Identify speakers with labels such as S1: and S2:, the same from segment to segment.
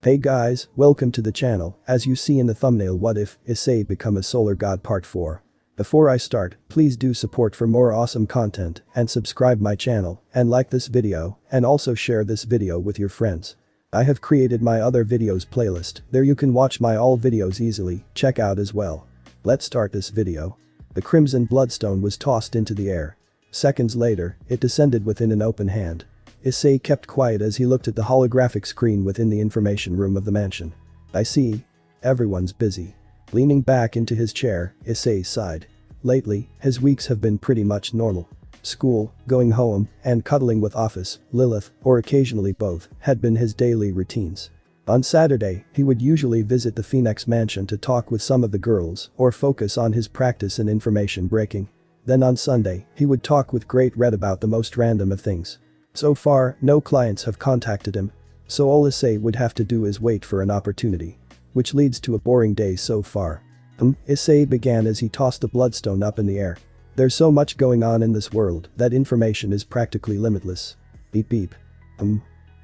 S1: Hey guys, welcome to the channel. As you see in the thumbnail, what if Issei become a solar god part 4. Before I start, please do support for more awesome content and subscribe my channel and like this video and also share this video with your friends. I have created my other videos playlist, there you can watch my all videos easily, check out as well. Let's start this video. The crimson bloodstone was tossed into the air. Seconds later, it descended within an open hand. Issei kept quiet as he looked at the holographic screen within the information room of the mansion. I see. Everyone's busy. Leaning back into his chair, Issei sighed. Lately, his weeks have been pretty much normal. School, going home, and cuddling with Office, Lilith, or occasionally both, had been his daily routines. On Saturday, he would usually visit the Phoenix mansion to talk with some of the girls or focus on his practice in information breaking. Then on Sunday, he would talk with Great Red about the most random of things. So far, no clients have contacted him. So all Issei would have to do is wait for an opportunity. Which leads to a boring day so far. Issei began as he tossed the bloodstone up in the air. There's so much going on in this world that information is practically limitless. Beep beep.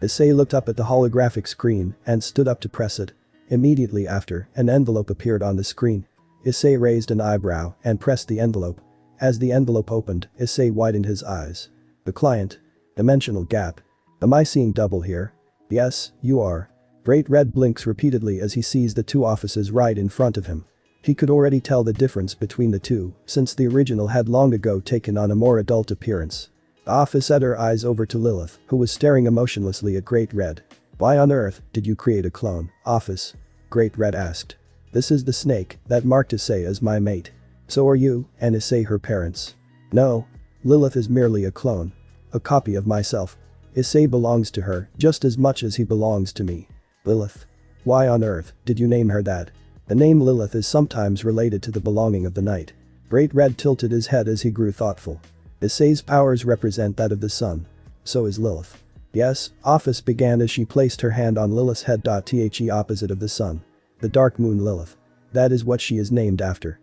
S1: Issei looked up at the holographic screen and stood up to press it. Immediately after, an envelope appeared on the screen. Issei raised an eyebrow and pressed the envelope. As the envelope opened, Issei widened his eyes. The client. Dimensional gap. Am I seeing double here? Yes, you are. Great Red blinks repeatedly as he sees the two offices right in front of him. He could already tell the difference between the two, since the original had long ago taken on a more adult appearance. The office had her eyes over to Lilith, who was staring emotionlessly at Great Red. Why on earth did you create a clone, Office? Great Red asked. This is the snake that marked Issei as my mate. So are you, and Issei her parents. No. Lilith is merely a clone. A copy of myself. Issei belongs to her just as much as he belongs to me. Lilith. Why on earth did you name her that? The name Lilith is sometimes related to the belonging of the night. Great Red tilted his head as he grew thoughtful. Issei's powers represent that of the sun. So is Lilith. Yes, Office began as she placed her hand on Lilith's head. The opposite of the sun. The dark moon Lilith. That is what she is named after.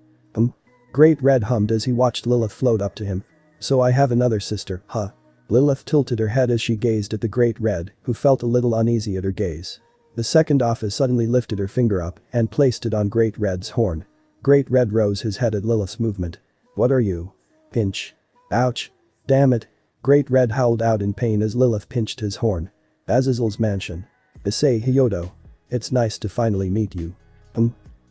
S1: Great Red hummed as he watched Lilith float up to him. So I have another sister, huh? Lilith tilted her head as she gazed at the Great Red, who felt a little uneasy at her gaze. The second Office suddenly lifted her finger up and placed it on Great Red's horn. Great Red rose his head at Lilith's movement. What are you? Pinch. Ouch. Damn it. Great Red howled out in pain as Lilith pinched his horn. Azazel's mansion. Issei Hyoudou. It's nice to finally meet you.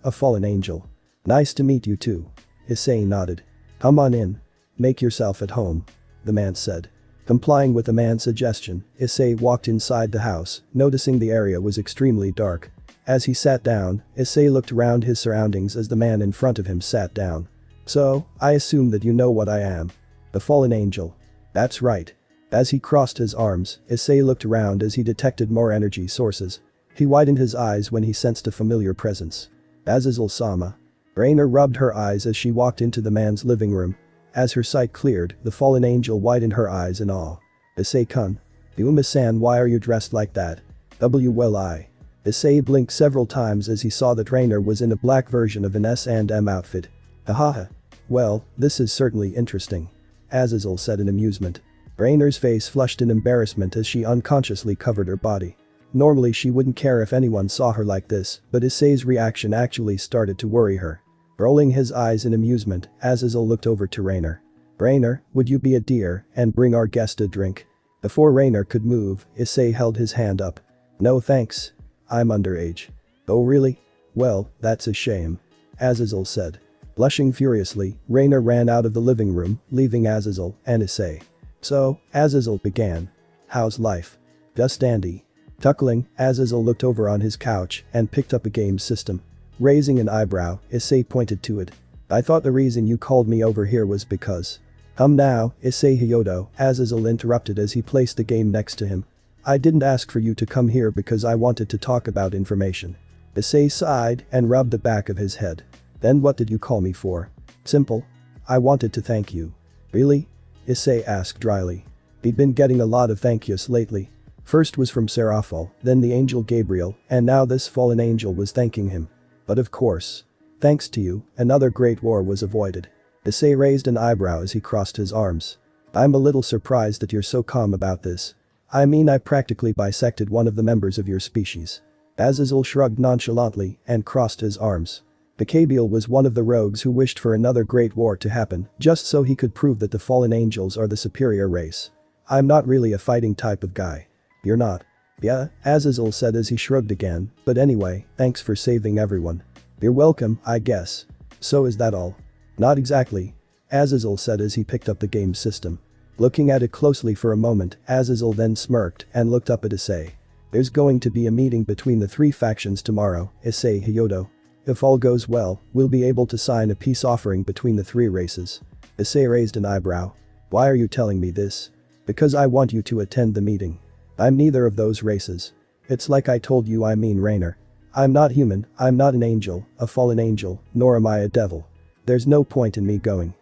S1: A fallen angel. Nice to meet you too. Issei nodded. Come on in. Make yourself at home. The man said. Complying with the man's suggestion, Issei walked inside the house, noticing the area was extremely dark. As he sat down, Issei looked around his surroundings as the man in front of him sat down. So, I assume that you know what I am. The fallen angel. That's right. As he crossed his arms, Issei looked around as he detected more energy sources. He widened his eyes when he sensed a familiar presence. Azazel-sama. Rainer rubbed her eyes as she walked into the man's living room. As her sight cleared, the fallen angel widened her eyes in awe. Issei-kun. Uma-san, why are you dressed like that? Well I. Issei blinked several times as he saw that Rainer was in a black version of an S&M outfit. Hahaha. Well, this is certainly interesting. Azazel said in amusement. Rainer's face flushed in embarrassment as she unconsciously covered her body. Normally she wouldn't care if anyone saw her like this, but Issei's reaction actually started to worry her. Rolling his eyes in amusement, Azazel looked over to Rainer. Rainer, would you be a dear and bring our guest a drink? Before Rainer could move, Issei held his hand up. No thanks. I'm underage. Oh really? Well, that's a shame. Azazel said. Blushing furiously, Rainer ran out of the living room, leaving Azazel and Issei. So, Azazel began. How's life? Just dandy. Chuckling, Azazel looked over on his couch and picked up a game system. Raising an eyebrow, Issei pointed to it. I thought the reason you called me over here was because. Now, Issei Hyoudou, Azazel interrupted as he placed the game next to him. I didn't ask for you to come here because I wanted to talk about information. Issei sighed and rubbed the back of his head. Then what did you call me for? Simple. I wanted to thank you. Really? Issei asked dryly. He'd been getting a lot of thank yous lately. First was from Seraphil, then the angel Gabriel, and now this fallen angel was thanking him. But of course. Thanks to you, another great war was avoided. Issei raised an eyebrow as he crossed his arms. I'm a little surprised that you're so calm about this. I mean, I practically bisected one of the members of your species. Azazel shrugged nonchalantly and crossed his arms. Bakabiel was one of the rogues who wished for another great war to happen, just so he could prove that the fallen angels are the superior race. I'm not really a fighting type of guy. You're not. Yeah, Azazel said as he shrugged again, but anyway, thanks for saving everyone. You're welcome, I guess. So is that all? Not exactly. Azazel said as he picked up the game system. Looking at it closely for a moment, Azazel then smirked and looked up at Issei. There's going to be a meeting between the three factions tomorrow, Issei Hyoudou. If all goes well, we'll be able to sign a peace offering between the three races. Issei raised an eyebrow. Why are you telling me this? Because I want you to attend the meeting. I'm neither of those races. It's like I told you, I mean Rainer. I'm not human, I'm not an angel, a fallen angel, nor am I a devil. There's no point in me going.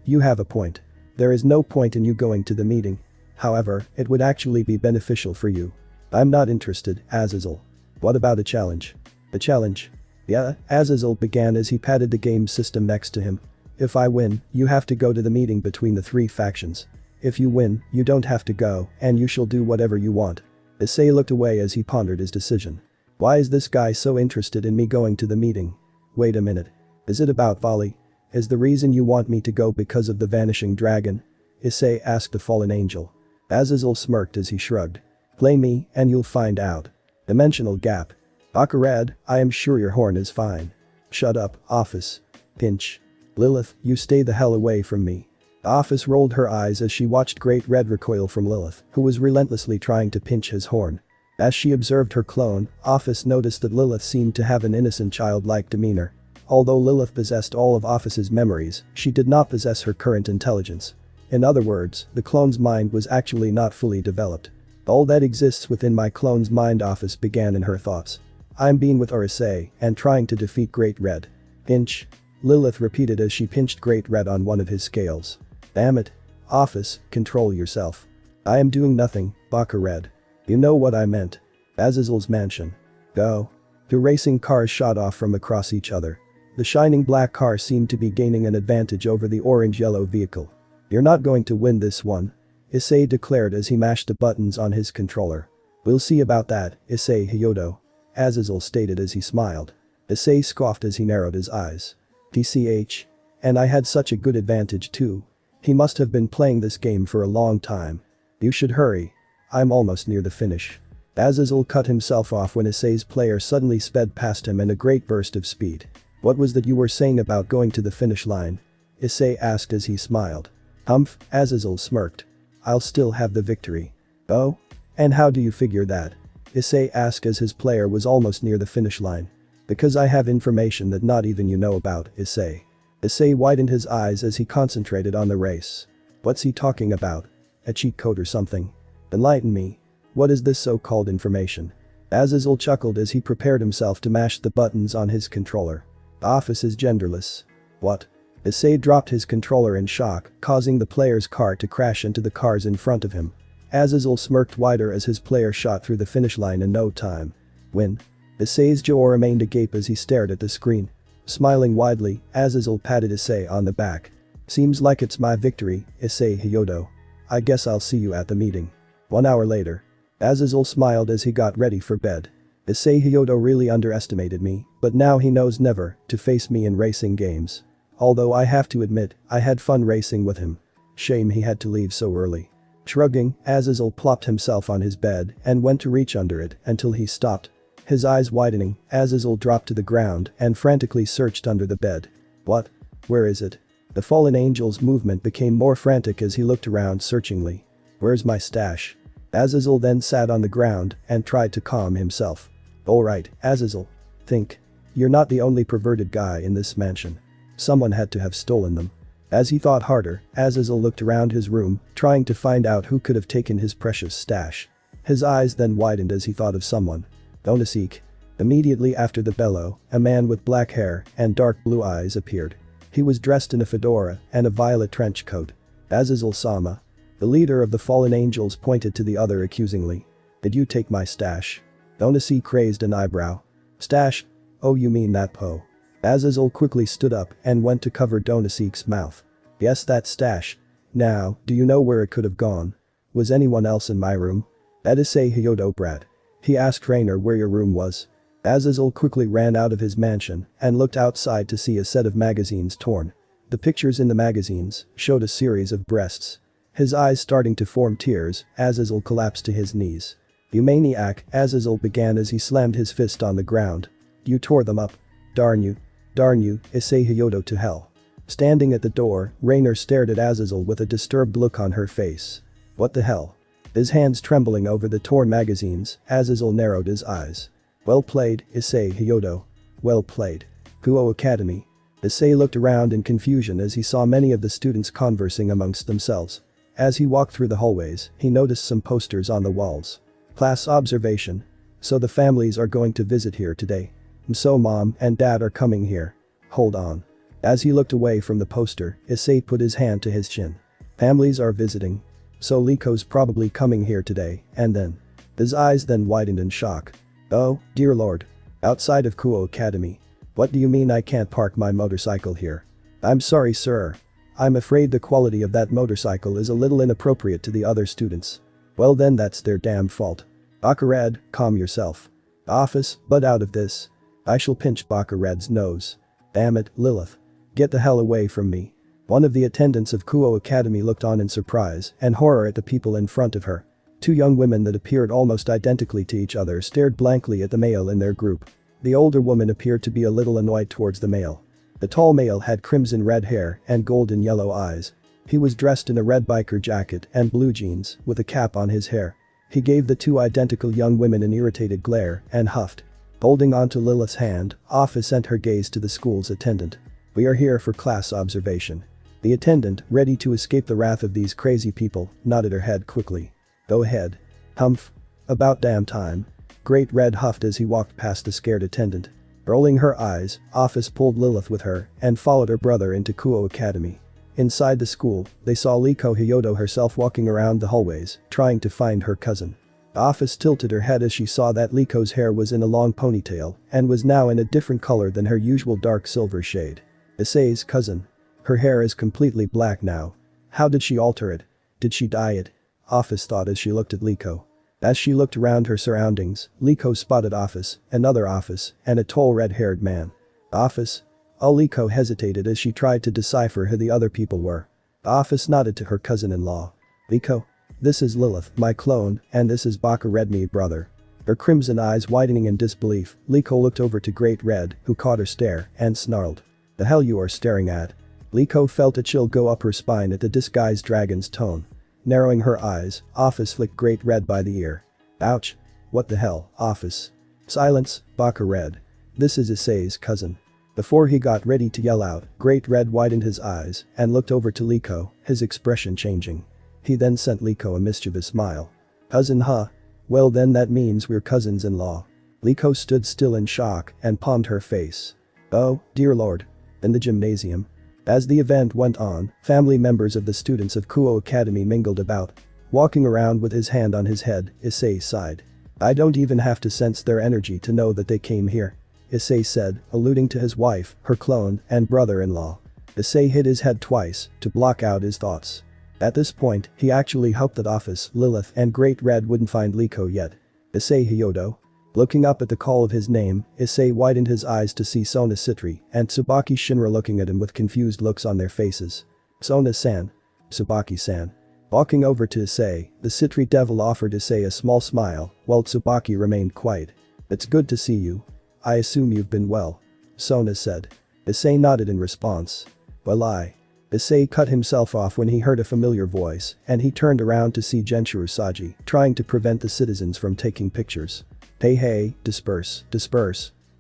S1: You have a point. There is no point in you going to the meeting. However, it would actually be beneficial for you. I'm not interested, Azazel. What about a challenge? A challenge? Yeah, Azazel began as he patted the game system next to him. If I win, you have to go to the meeting between the three factions. If you win, you don't have to go, and you shall do whatever you want. Issei looked away as he pondered his decision. Why is this guy so interested in me going to the meeting? Wait a minute. Is it about volley? Is the reason you want me to go because of the vanishing dragon? Issei asked the fallen angel. Azazel smirked as he shrugged. Play me, and you'll find out. Dimensional gap. Baccarat, I am sure your horn is fine. Shut up, Office. Pinch. Lilith, you stay the hell away from me. Office rolled her eyes as she watched Great Red recoil from Lilith, who was relentlessly trying to pinch his horn. As she observed her clone, Office noticed that Lilith seemed to have an innocent childlike demeanor. Although Lilith possessed all of Office's memories, she did not possess her current intelligence. In other words, the clone's mind was actually not fully developed. All that exists within my clone's mind, Office began in her thoughts. I'm being with Issei and trying to defeat Great Red. Pinch. Lilith repeated as she pinched Great Red on one of his scales. Damn it. Office, control yourself. I am doing nothing, Baccarat. You know what I meant. Azazel's mansion. Go. Two racing cars shot off from across each other. The shining black car seemed to be gaining an advantage over the orange-yellow vehicle. You're not going to win this one. Issei declared as he mashed the buttons on his controller. We'll see about that, Issei Hyoudou. Azazel stated as he smiled. Issei scoffed as he narrowed his eyes. TCH. And I had such a good advantage too. He must have been playing this game for a long time. You should hurry. I'm almost near the finish. Azazel cut himself off when Issei's player suddenly sped past him in a great burst of speed. What was that you were saying about going to the finish line? Issei asked as he smiled. Humph, Azazel smirked. I'll still have the victory. Oh? And how do you figure that? Issei asked as his player was almost near the finish line. Because I have information that not even you know about, Issei. Issei widened his eyes as he concentrated on the race. What's he talking about? A cheat code or something? Enlighten me. What is this so-called information? Azazel chuckled as he prepared himself to mash the buttons on his controller. Office is genderless. What? Issei dropped his controller in shock, causing the player's car to crash into the cars in front of him. Azazel smirked wider as his player shot through the finish line in no time. Win. Issei's jaw remained agape as he stared at the screen. Smiling widely, Azazel patted Issei on the back. Seems like it's my victory, Issei Hyoudou. I guess I'll see you at the meeting. 1 hour later. Azazel smiled as he got ready for bed. Issei Hyoudou really underestimated me, but now he knows never to face me in racing games. Although I have to admit, I had fun racing with him. Shame he had to leave so early. Shrugging, Azazel plopped himself on his bed and went to reach under it until he stopped. His eyes widening, Azazel dropped to the ground and frantically searched under the bed. What? Where is it? The fallen angel's movement became more frantic as he looked around searchingly. Where's my stash? Azazel then sat on the ground and tried to calm himself. Alright, Azazel. Think. You're not the only perverted guy in this mansion. Someone had to have stolen them. As he thought harder, Azazel looked around his room, trying to find out who could have taken his precious stash. His eyes then widened as he thought of someone. Donaseek. Immediately after the bellow, a man with black hair and dark blue eyes appeared. He was dressed in a fedora and a violet trench coat. Azazel-sama. The leader of the fallen angels pointed to the other accusingly. Did you take my stash? Donaseek raised an eyebrow. Stash? Oh, you mean that po. Azazel quickly stood up and went to cover Donaseek's mouth. Yes, that stash. Now, do you know where it could have gone? Was anyone else in my room? That Issei Hyoudou brat. He asked Rainer where your room was. Azazel quickly ran out of his mansion and looked outside to see a set of magazines torn. The pictures in the magazines showed a series of breasts. His eyes starting to form tears, Azazel collapsed to his knees. "You maniac," Azazel began as he slammed his fist on the ground. "You tore them up. Darn you. Darn you, Issei Hyoudou to hell." Standing at the door, Rainer stared at Azazel with a disturbed look on her face. "What the hell?" His hands trembling over the torn magazines, Azazel narrowed his eyes. "Well played, Issei Hyoudou. Well played. Kuo Academy." Issei looked around in confusion as he saw many of the students conversing amongst themselves. As he walked through the hallways, he noticed some posters on the walls. Class observation. So the families are going to visit here today. So mom and dad are coming here. Hold on. As he looked away from the poster, Issei put his hand to his chin. Families are visiting. So Liko's probably coming here today, and then. His eyes then widened in shock. Oh, dear lord. Outside of Kuo Academy. What do you mean I can't park my motorcycle here? I'm sorry sir. I'm afraid the quality of that motorcycle is a little inappropriate to the other students. Well then that's their damn fault. Bakared, calm yourself. Office, but out of this. I shall pinch Bakared's nose. Damn it, Lilith. Get the hell away from me. One of the attendants of Kuo Academy looked on in surprise and horror at the people in front of her. Two young women that appeared almost identically to each other stared blankly at the male in their group. The older woman appeared to be a little annoyed towards the male. The tall male had crimson red hair and golden yellow eyes. He was dressed in a red biker jacket and blue jeans with a cap on his hair. He gave the two identical young women an irritated glare and huffed. Holding onto Lilith's hand, Office sent her gaze to the school's attendant. "We are here for class observation." The attendant, ready to escape the wrath of these crazy people, nodded her head quickly. "Go ahead." "Humph. About damn time." Great Red huffed as he walked past the scared attendant. Rolling her eyes, Office pulled Lilith with her and followed her brother into Kuo Academy. Inside the school, they saw Liko Hyoudou herself walking around the hallways, trying to find her cousin. Office tilted her head as she saw that Liko's hair was in a long ponytail and was now in a different color than her usual dark silver shade. Issei's cousin. Her hair is completely black now. How did she alter it? Did she dye it? Office thought as she looked at Liko. As she looked around her surroundings, Liko spotted Office, another Office, and a tall red-haired man. Office? Liko hesitated as she tried to decipher who the other people were. Office nodded to her cousin-in-law. Liko? This is Lilith, my clone, and this is Bakared, me brother. Her crimson eyes widening in disbelief, Liko looked over to Great Red, who caught her stare, and snarled. The hell you are staring at? Liko felt a chill go up her spine at the disguised dragon's tone. Narrowing her eyes, Office flicked Great Red by the ear. Ouch. What the hell, Office? Silence, Bakared. This is Issei's cousin. Before he got ready to yell out, Great Red widened his eyes and looked over to Liko, his expression changing. He then sent Liko a mischievous smile. Cousin huh? Well then that means we're cousins-in-law. Liko stood still in shock and palmed her face. Oh, dear lord. In the gymnasium. As the event went on, family members of the students of Kuo Academy mingled about. Walking around with his hand on his head, Issei sighed. I don't even have to sense their energy to know that they came here. Issei said, alluding to his wife, her clone, and brother-in-law. Issei hit his head twice to block out his thoughts. At this point, he actually hoped that Office, Lilith, and Great Red wouldn't find Liko yet. Issei Hyoudou. Looking up at the call of his name, Issei widened his eyes to see Sona-Citri and Tsubaki Shinra looking at him with confused looks on their faces. Sona-san. Tsubaki-san. Walking over to Issei, the Citri devil offered Issei a small smile, while Tsubaki remained quiet. It's good to see you. I assume you've been well. Sona said. Issei nodded in response. Well Issei cut himself off when he heard a familiar voice, and he turned around to see Genshiro Saji trying to prevent the citizens from taking pictures. Hey, disperse.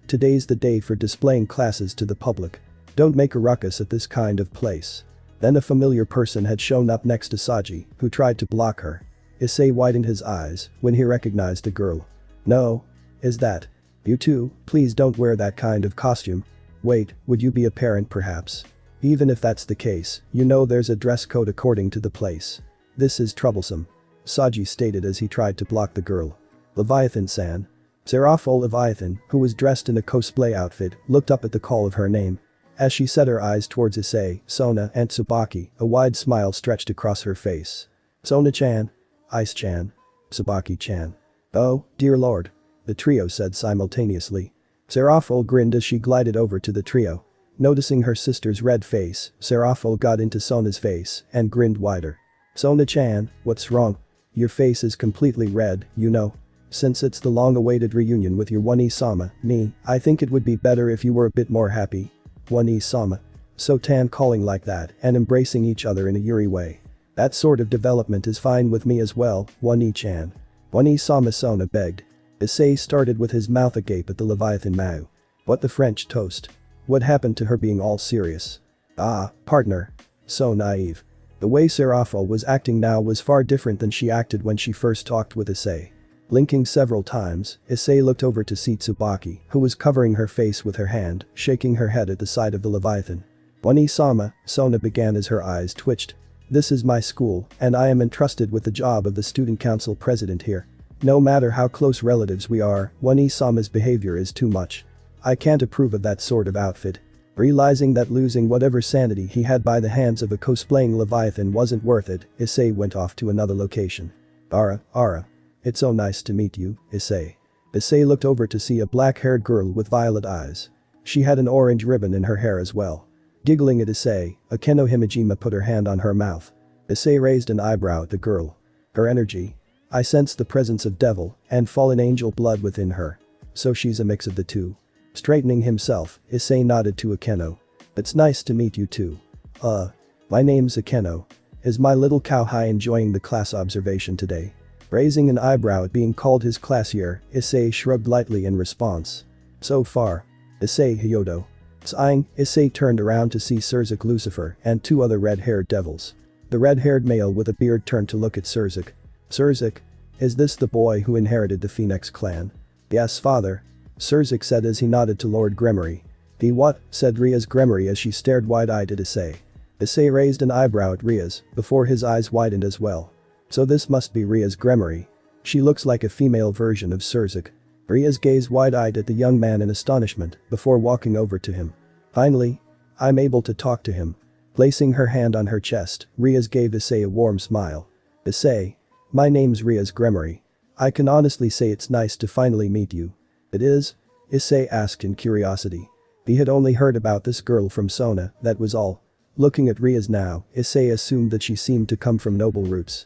S1: Today's the day for displaying classes to the public. Don't make a ruckus at this kind of place. Then a familiar person had shown up next to Saji, who tried to block her. Issei widened his eyes when he recognized the girl. No. Is that? You too, please don't wear that kind of costume. Wait, would you be a parent perhaps? Even if that's the case, you know there's a dress code according to the place. This is troublesome. Saji stated as he tried to block the girl. Leviathan-san. Seraphol Leviathan, who was dressed in a cosplay outfit, looked up at the call of her name. As she set her eyes towards Issei, Sona, and Tsubaki, a wide smile stretched across her face. Sona-chan. Ice-chan. Tsubaki-chan. Oh, dear lord. the trio said simultaneously. Seraphil grinned as she glided over to the trio. Noticing her sister's red face, Seraphil got into Sona's face and grinned wider. Sona-chan, what's wrong? Your face is completely red, you know. Since it's the long-awaited reunion with your One-sama, I think it would be better if you were a bit more happy. One-sama. So-tan calling like that and embracing each other in a Yuri way. That sort of development is fine with me as well, One-chan. One-sama Sona begged. Issei started with his mouth agape at the Leviathan Mao. What the French toast? What happened to her being all serious? Ah, partner. So naive. The way Seraphil was acting now was far different than she acted when she first talked with Issei. Blinking several times, Issei looked over to see Tsubaki, who was covering her face with her hand, shaking her head at the sight of the Leviathan. One-sama, Sona began as her eyes twitched. This is my school, and I am entrusted with the job of the student council president here. No matter how close relatives we are, One-sama's behavior is too much. I can't approve of that sort of outfit. Realizing that losing whatever sanity he had by the hands of a cosplaying Leviathan wasn't worth it, Issei went off to another location. Ara. It's so nice to meet you, Issei. Issei looked over to see a black-haired girl with violet eyes. She had an orange ribbon in her hair as well. Giggling at Issei, Akeno Himejima put her hand on her mouth. Issei raised an eyebrow at the girl. Her energy. I sensed the presence of devil and fallen angel blood within her. So she's a mix of the two. Straightening himself, Issei nodded to Akeno. It's nice to meet you too. My name's Akeno. Is my little cowhide enjoying the class observation today? Raising an eyebrow at being called his classier, Issei shrugged lightly in response. So far. Issei Hyoudou. Sighing, Issei turned around to see Surzik Lucifer and two other red-haired devils. The red-haired male with a beard turned to look at Surzik. Surzik? Is this the boy who inherited the Phoenix clan? Yes, father. Surzik said as he nodded to Lord Gremory. The what? Said Ria's Gremory as she stared wide-eyed at Issei. Issei raised an eyebrow at Ria's, before his eyes widened as well. So this must be Ria's Gremory. She looks like a female version of Surzik. Ria's gazed wide-eyed at the young man in astonishment, before walking over to him. Finally. I'm able to talk to him. Placing her hand on her chest, Ria's gave Issei a warm smile. Issei. My name's Ria's Gremory. I can honestly say it's nice to finally meet you. It is? Issei asked in curiosity. He had only heard about this girl from Sona, that was all. Looking at Ria's now, Issei assumed that she seemed to come from noble roots.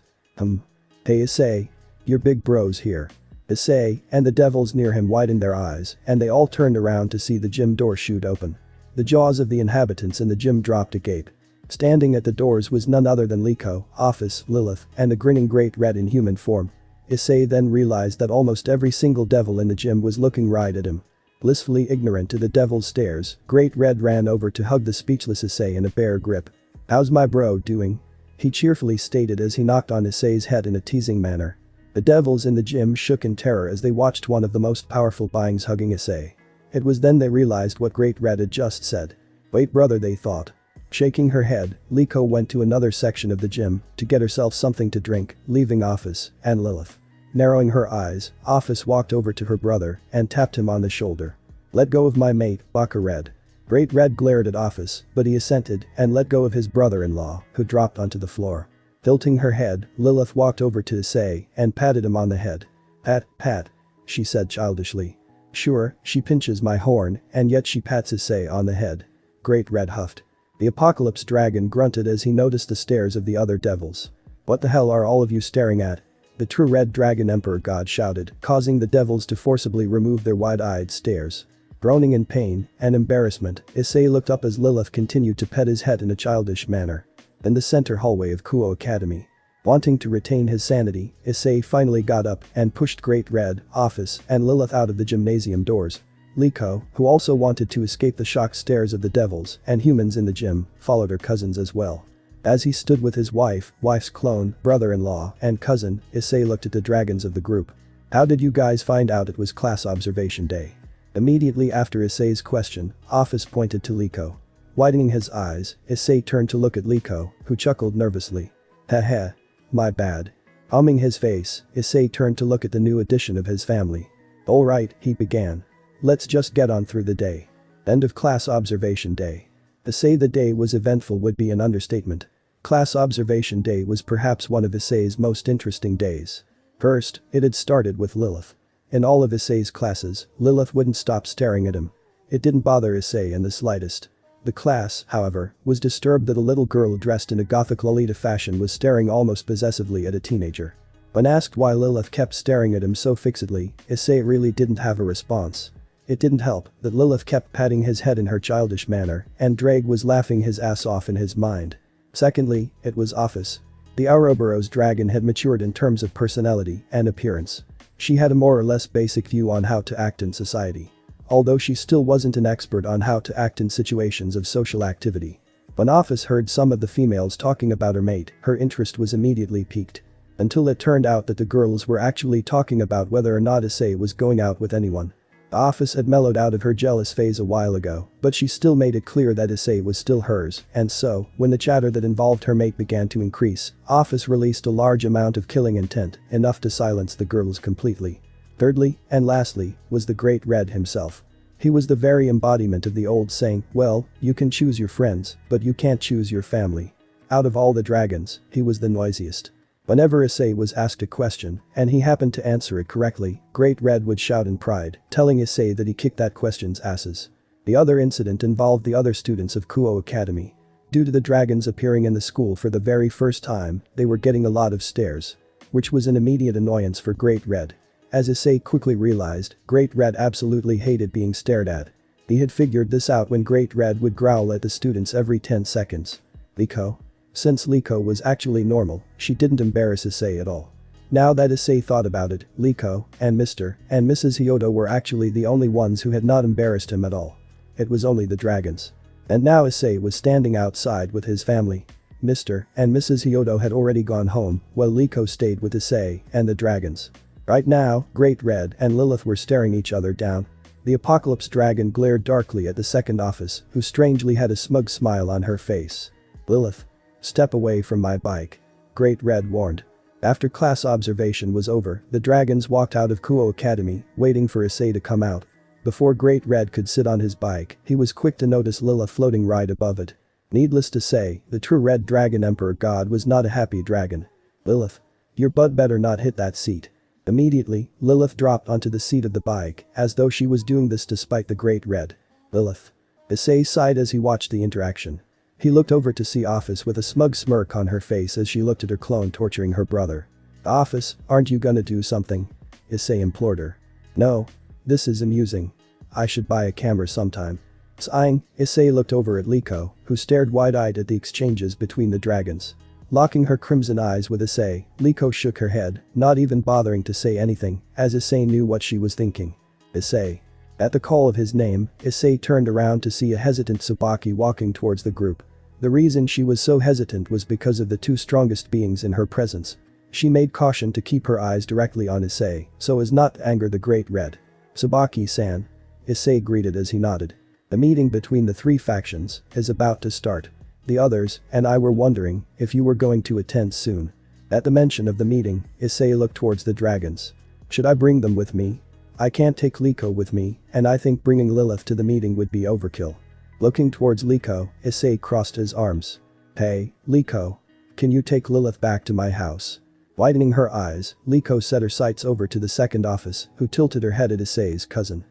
S1: Hey Issei. Your big bro's here. Issei and the devils near him widened their eyes, and they all turned around to see the gym door shoot open. The jaws of the inhabitants in the gym dropped agape. Standing at the doors was none other than Liko, Office, Lilith, and the grinning Great Red in human form. Issei then realized that almost every single devil in the gym was looking right at him. Blissfully ignorant to the devil's stares, Great Red ran over to hug the speechless Issei in a bear grip. How's my bro doing? He cheerfully stated as he knocked on Issei's head in a teasing manner. The devils in the gym shook in terror as they watched one of the most powerful beings hugging Issei. It was then they realized what Great Red had just said. Wait brother, they thought. Shaking her head, Liko went to another section of the gym to get herself something to drink, leaving Office and Lilith. Narrowing her eyes, Office walked over to her brother and tapped him on the shoulder. Let go of my mate, Baka Red. Great Red glared at Office, but he assented and let go of his brother-in-law, who dropped onto the floor. Tilting her head, Lilith walked over to Issei and patted him on the head. Pat, she said childishly. Sure, she pinches my horn and yet she pats Issei on the head. Great Red huffed. The Apocalypse Dragon grunted as he noticed the stares of the other devils. What the hell are all of you staring at? The true Red Dragon Emperor God shouted, causing the devils to forcibly remove their wide-eyed stares. Groaning in pain and embarrassment, Issei looked up as Lilith continued to pet his head in a childish manner. In the center hallway of Kuo Academy. Wanting to retain his sanity, Issei finally got up and pushed Great Red, Office, and Lilith out of the gymnasium doors. Liko, who also wanted to escape the shocked stares of the devils and humans in the gym, followed her cousins as well. As he stood with his wife's clone, brother-in-law, and cousin, Issei looked at the dragons of the group. How did you guys find out it was class observation day? Immediately after Issei's question, Office pointed to Liko. Widening his eyes, Issei turned to look at Liko, who chuckled nervously. Heh. My bad. Humming his face, Issei turned to look at the new addition of his family. Alright, he began. Let's just get on through the day. End of class observation day. To say the day was eventful would be an understatement. Class observation day was perhaps one of Issei's most interesting days. First, it had started with Lilith. In all of Issei's classes, Lilith wouldn't stop staring at him. It didn't bother Issei in the slightest. The class, however, was disturbed that a little girl dressed in a gothic Lolita fashion was staring almost possessively at a teenager. When asked why Lilith kept staring at him so fixedly, Issei really didn't have a response. It didn't help that Lilith kept patting his head in her childish manner, and Drake was laughing his ass off in his mind. Secondly, it was Office. The Ouroboros dragon had matured in terms of personality and appearance. She had a more or less basic view on how to act in society. Although she still wasn't an expert on how to act in situations of social activity. When Office heard some of the females talking about her mate, her interest was immediately piqued. Until it turned out that the girls were actually talking about whether or not Issei was going out with anyone. Office had mellowed out of her jealous phase a while ago, but she still made it clear that Issei was still hers, and so, when the chatter that involved her mate began to increase, Office released a large amount of killing intent, enough to silence the girls completely. Thirdly, and lastly, was the Great Red himself. He was the very embodiment of the old saying, well, you can choose your friends, but you can't choose your family. Out of all the dragons, he was the noisiest. Whenever Issei was asked a question, and he happened to answer it correctly, Great Red would shout in pride, telling Issei that he kicked that question's asses. The other incident involved the other students of Kuo Academy. Due to the dragons appearing in the school for the very first time, they were getting a lot of stares. Which was an immediate annoyance for Great Red. As Issei quickly realized, Great Red absolutely hated being stared at. He had figured this out when Great Red would growl at the students every 10 seconds. Liko? Since Liko was actually normal, she didn't embarrass Issei at all. Now that Issei thought about it, Liko, and Mr. and Mrs. Hyoudou were actually the only ones who had not embarrassed him at all. It was only the dragons. And now Issei was standing outside with his family. Mr. and Mrs. Hyoudou had already gone home, while Liko stayed with Issei and the dragons. Right now, Great Red and Lilith were staring each other down. The Apocalypse Dragon glared darkly at the second office, who strangely had a smug smile on her face. Lilith. Step away from my bike. Great Red warned. After class observation was over, the dragons walked out of Kuo Academy, waiting for Issei to come out. Before Great Red could sit on his bike, he was quick to notice Lilith floating right above it. Needless to say, the true Red Dragon Emperor God was not a happy dragon. Lilith. Your butt better not hit that seat. Immediately, Lilith dropped onto the seat of the bike, as though she was doing this despite the Great Red. Lilith. Issei sighed as he watched the interaction. He looked over to see Office with a smug smirk on her face as she looked at her clone torturing her brother. Office, aren't you gonna do something? Issei implored her. No. This is amusing. I should buy a camera sometime. Sighing, Issei looked over at Liko, who stared wide-eyed at the exchanges between the dragons. Locking her crimson eyes with Issei, Liko shook her head, not even bothering to say anything, as Issei knew what she was thinking. Issei. At the call of his name, Issei turned around to see a hesitant Tsubaki walking towards the group. The reason she was so hesitant was because of the two strongest beings in her presence. She made caution to keep her eyes directly on Issei, so as not to anger the Great Red. Tsubaki-san. Issei greeted as he nodded. The meeting between the three factions is about to start. The others and I were wondering if you were going to attend soon. At the mention of the meeting, Issei looked towards the dragons. Should I bring them with me? I can't take Liko with me, and I think bringing Lilith to the meeting would be overkill. Looking towards Liko, Issei crossed his arms. Hey, Liko. Can you take Lilith back to my house? Widening her eyes, Liko set her sights over to the second office, who tilted her head at Issei's cousin.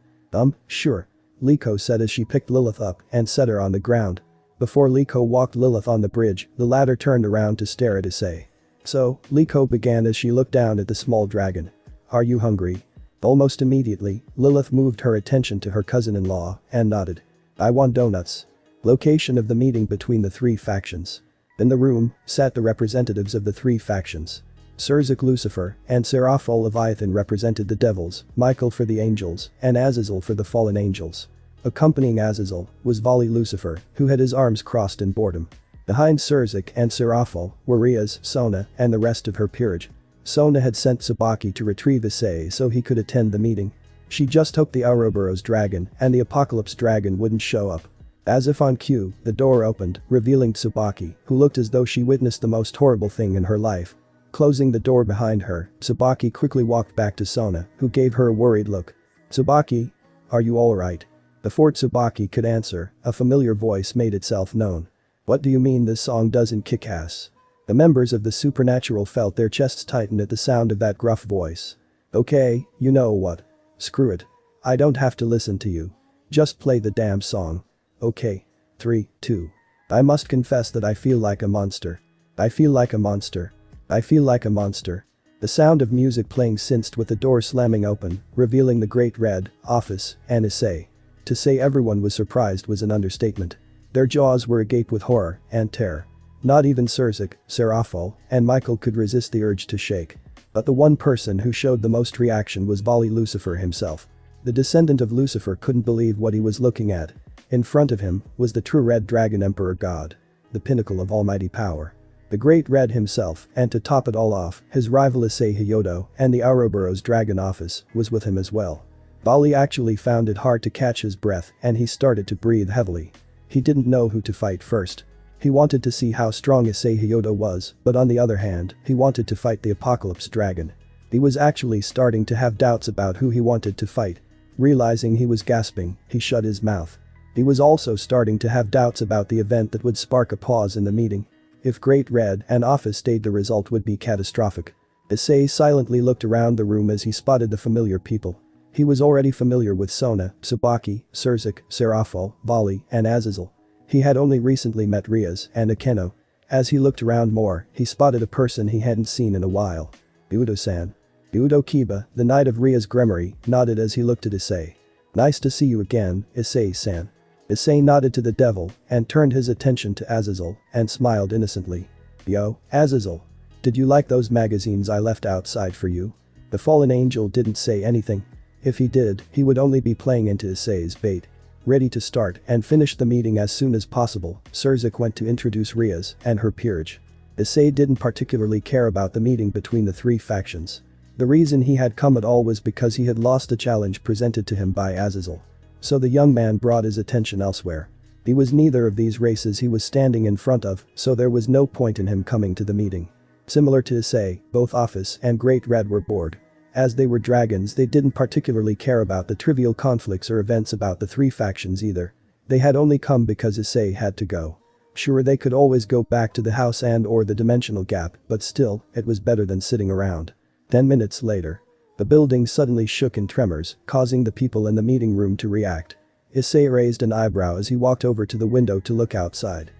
S1: Sure. Liko said as she picked Lilith up and set her on the ground. Before Liko walked Lilith on the bridge, the latter turned around to stare at Issei. So, Liko began as she looked down at the small dragon. Are you hungry? Almost immediately, Lilith moved her attention to her cousin-in-law and nodded. I want donuts. Location of the meeting between the three factions. In the room, sat the representatives of the three factions. Surzik Lucifer and Seraphol Leviathan represented the devils, Michael for the angels, and Azazel for the fallen angels. Accompanying Azazel was Vali Lucifer, who had his arms crossed in boredom. Behind Surzik and Seraphol were Riaz, Sona, and the rest of her peerage. Sona had sent Tsubaki to retrieve Issei so he could attend the meeting. She just hoped the Ouroboros dragon and the Apocalypse dragon wouldn't show up. As if on cue, the door opened, revealing Tsubaki, who looked as though she witnessed the most horrible thing in her life. Closing the door behind her, Tsubaki quickly walked back to Sona, who gave her a worried look. Tsubaki? Are you alright? Before Tsubaki could answer, a familiar voice made itself known. What do you mean this song doesn't kick ass? The members of the Supernatural felt their chests tighten at the sound of that gruff voice. Okay, you know what. Screw it. I don't have to listen to you. Just play the damn song. Okay. 3, 2. I must confess that I feel like a monster. I feel like a monster. I feel like a monster. The sound of music playing synced with the door slamming open, revealing the Great Red, Office, and Issei. To say everyone was surprised was an understatement. Their jaws were agape with horror and terror. Not even Sersic, Serafal, and Michael could resist the urge to shake. But the one person who showed the most reaction was Vali Lucifer himself. The descendant of Lucifer couldn't believe what he was looking at. In front of him was the true Red Dragon Emperor God. The pinnacle of almighty power. The Great Red himself, and to top it all off, his rival Issei Hyoudou and the Ouroboros Dragon Office was with him as well. Vali actually found it hard to catch his breath and he started to breathe heavily. He didn't know who to fight first. He wanted to see how strong Issei Hyoudou was, but on the other hand, he wanted to fight the Apocalypse Dragon. He was actually starting to have doubts about who he wanted to fight. Realizing he was gasping, he shut his mouth. He was also starting to have doubts about the event that would spark a pause in the meeting. If Great Red and Office stayed, the result would be catastrophic. Issei silently looked around the room as he spotted the familiar people. He was already familiar with Sona, Tsubaki, Sersic, Serafal, Vali, and Azazel. He had only recently met Riaz and Akeno. As he looked around more, he spotted a person he hadn't seen in a while. Hyoudou-san. Hyoudou Kiba, the knight of Riaz Gremory, nodded as he looked at Issei. Nice to see you again, Issei-san. Issei nodded to the devil and turned his attention to Azazel and smiled innocently. Yo, Azazel. Did you like those magazines I left outside for you? The fallen angel didn't say anything. If he did, he would only be playing into Issei's bait. Ready to start and finish the meeting as soon as possible, Sersic went to introduce Riaz and her peerage. Issei didn't particularly care about the meeting between the three factions. The reason he had come at all was because he had lost the challenge presented to him by Azazel. So the young man brought his attention elsewhere. He was neither of these races he was standing in front of, so there was no point in him coming to the meeting. Similar to Issei, both Office and Great Red were bored. As they were dragons, they didn't particularly care about the trivial conflicts or events about the three factions either. They had only come because Issei had to go. Sure, they could always go back to the house and or the dimensional gap, but still, it was better than sitting around. 10 minutes later. The building suddenly shook in tremors, causing the people in the meeting room to react. Issei raised an eyebrow as he walked over to the window to look outside.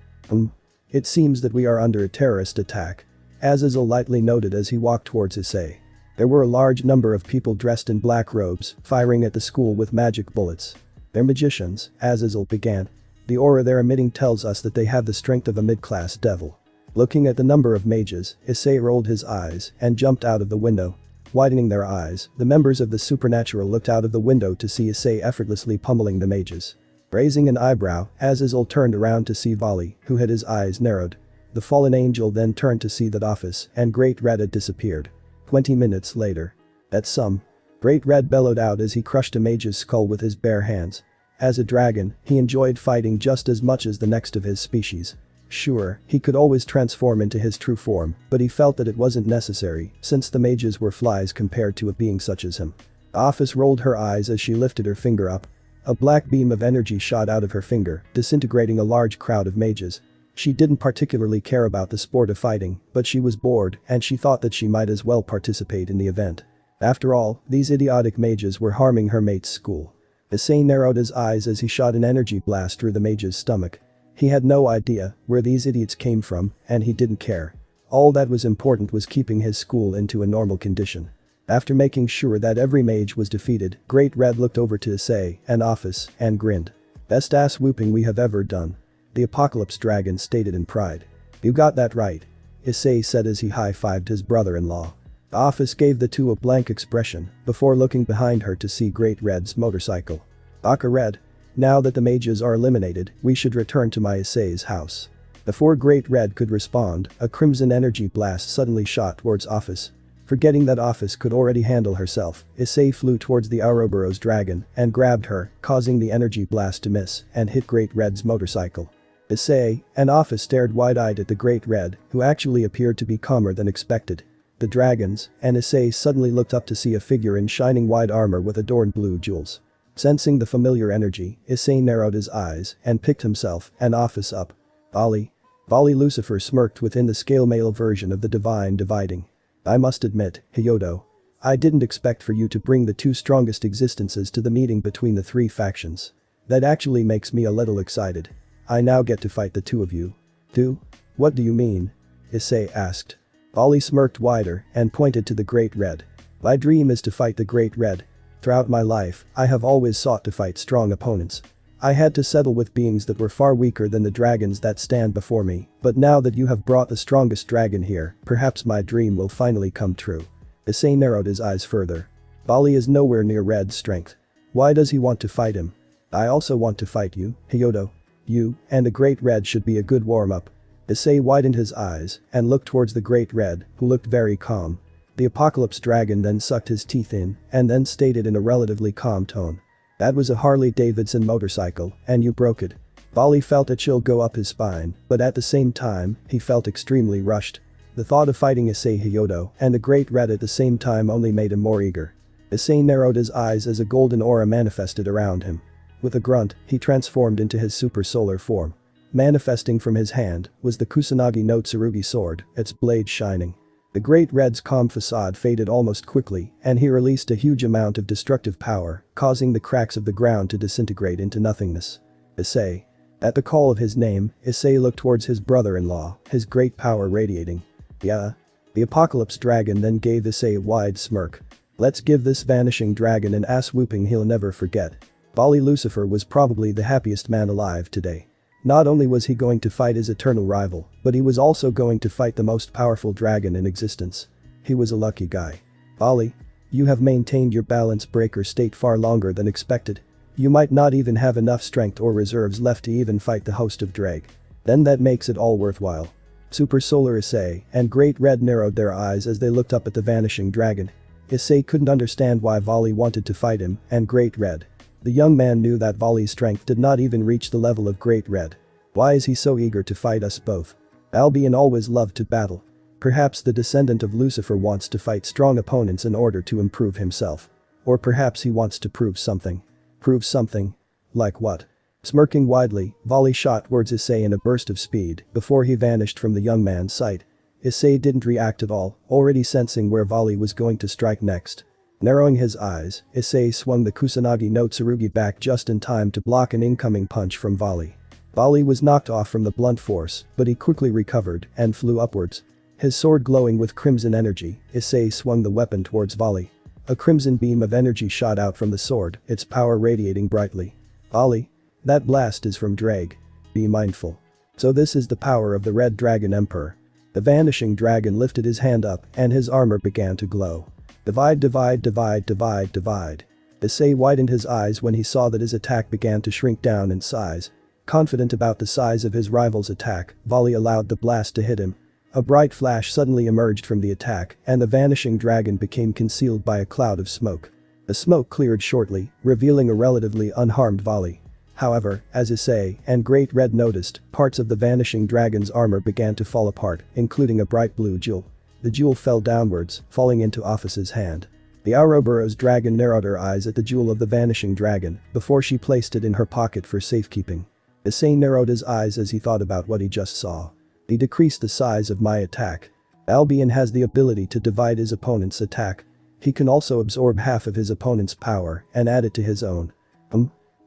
S1: It seems that we are under a terrorist attack. Azazel lightly noted as he walked towards Issei. There were a large number of people dressed in black robes, firing at the school with magic bullets. They're magicians, Azazel began. The aura they're emitting tells us that they have the strength of a mid-class devil. Looking at the number of mages, Issei rolled his eyes and jumped out of the window. Widening their eyes, the members of the supernatural looked out of the window to see Issei effortlessly pummeling the mages. Raising an eyebrow, Azazel turned around to see Vali, who had his eyes narrowed. The fallen angel then turned to see that Office and Great Red had disappeared. 20 minutes later. That's some. Great Red bellowed out as he crushed a mage's skull with his bare hands. As a dragon, he enjoyed fighting just as much as the next of his species. Sure, he could always transform into his true form, but he felt that it wasn't necessary, since the mages were flies compared to a being such as him. Office rolled her eyes as she lifted her finger up. A black beam of energy shot out of her finger, disintegrating a large crowd of mages. She didn't particularly care about the sport of fighting, but she was bored and she thought that she might as well participate in the event. After all, these idiotic mages were harming her mate's school. Issei narrowed his eyes as he shot an energy blast through the mage's stomach. He had no idea where these idiots came from, and he didn't care. All that was important was keeping his school into a normal condition. After making sure that every mage was defeated, Great Red looked over to Issei and Office and grinned. Best ass whooping we have ever done. The Apocalypse Dragon stated in pride. You got that right. Issei said as he high-fived his brother-in-law. Office gave the two a blank expression before looking behind her to see Great Red's motorcycle. Aka Red. Now that the mages are eliminated, we should return to my Issei's house. Before Great Red could respond, a crimson energy blast suddenly shot towards Office. Forgetting that Office could already handle herself, Issei flew towards the Ouroboros dragon and grabbed her, causing the energy blast to miss and hit Great Red's motorcycle. Issei and Office stared wide-eyed at the Great Red, who actually appeared to be calmer than expected. The dragons and Issei suddenly looked up to see a figure in shining white armor with adorned blue jewels. Sensing the familiar energy, Issei narrowed his eyes and picked himself and Office up. Vali Lucifer smirked within the scale male version of the divine dividing. I must admit, Hyoudou. I didn't expect for you to bring the two strongest existences to the meeting between the three factions. That actually makes me a little excited. I now get to fight the two of you. Do? What do you mean? Issei asked. Bali smirked wider and pointed to the Great Red. My dream is to fight the Great Red. Throughout my life, I have always sought to fight strong opponents. I had to settle with beings that were far weaker than the dragons that stand before me, but now that you have brought the strongest dragon here, perhaps my dream will finally come true. Issei narrowed his eyes further. Bali is nowhere near Red's strength. Why does he want to fight him? I also want to fight you, Hyoudou. You and the Great Red should be a good warm-up. Issei widened his eyes and looked towards the Great Red, who looked very calm. The Apocalypse Dragon then sucked his teeth in and then stated in a relatively calm tone. That was a Harley-Davidson motorcycle, and you broke it. Bali felt a chill go up his spine, but at the same time, he felt extremely rushed. The thought of fighting Issei Hyoudou and the Great Red at the same time only made him more eager. Issei narrowed his eyes as a golden aura manifested around him. With a grunt, he transformed into his super solar form. Manifesting from his hand was the Kusanagi no Tsurugi sword, its blade shining. The Great Red's calm facade faded almost quickly, and he released a huge amount of destructive power, causing the cracks of the ground to disintegrate into nothingness. Issei. At the call of his name, Issei looked towards his brother-in-law, his great power radiating. Yeah? The Apocalypse Dragon then gave Issei a wide smirk. Let's give this vanishing dragon an ass-whooping he'll never forget. Bali Lucifer was probably the happiest man alive today. Not only was he going to fight his eternal rival, but he was also going to fight the most powerful dragon in existence. He was a lucky guy. Bali, you have maintained your balance breaker state far longer than expected. You might not even have enough strength or reserves left to even fight the host of Drag. Then that makes it all worthwhile. Super Solar Issei and Great Red narrowed their eyes as they looked up at the vanishing dragon. Issei couldn't understand why Bali wanted to fight him and Great Red. The young man knew that Bali's strength did not even reach the level of Great Red. Why is he so eager to fight us both? Albion always loved to battle. Perhaps the descendant of Lucifer wants to fight strong opponents in order to improve himself. Or perhaps he wants to prove something. Prove something? Like what? Smirking widely, Bali shot towards Issei in a burst of speed before he vanished from the young man's sight. Issei didn't react at all, already sensing where Bali was going to strike next. Narrowing his eyes, Issei swung the Kusanagi no Tsurugi back just in time to block an incoming punch from Bali. Bali was knocked off from the blunt force, but he quickly recovered and flew upwards. His sword glowing with crimson energy, Issei swung the weapon towards Bali. A crimson beam of energy shot out from the sword, its power radiating brightly. Bali? That blast is from Drag. Be mindful. So this is the power of the Red Dragon Emperor. The vanishing dragon lifted his hand up and his armor began to glow. Divide, divide, divide, divide, divide. Issei widened his eyes when he saw that his attack began to shrink down in size. Confident about the size of his rival's attack, Bali allowed the blast to hit him. A bright flash suddenly emerged from the attack and the vanishing dragon became concealed by a cloud of smoke. The smoke cleared shortly, revealing a relatively unharmed Bali. However, as Issei and Great Red noticed, parts of the vanishing dragon's armor began to fall apart, including a bright blue jewel. The jewel fell downwards, falling into Office's hand. The Ouroboros dragon narrowed her eyes at the jewel of the vanishing dragon before she placed it in her pocket for safekeeping. Issei narrowed his eyes as he thought about what he just saw. He decreased the size of my attack. Albion has the ability to divide his opponent's attack. He can also absorb half of his opponent's power and add it to his own.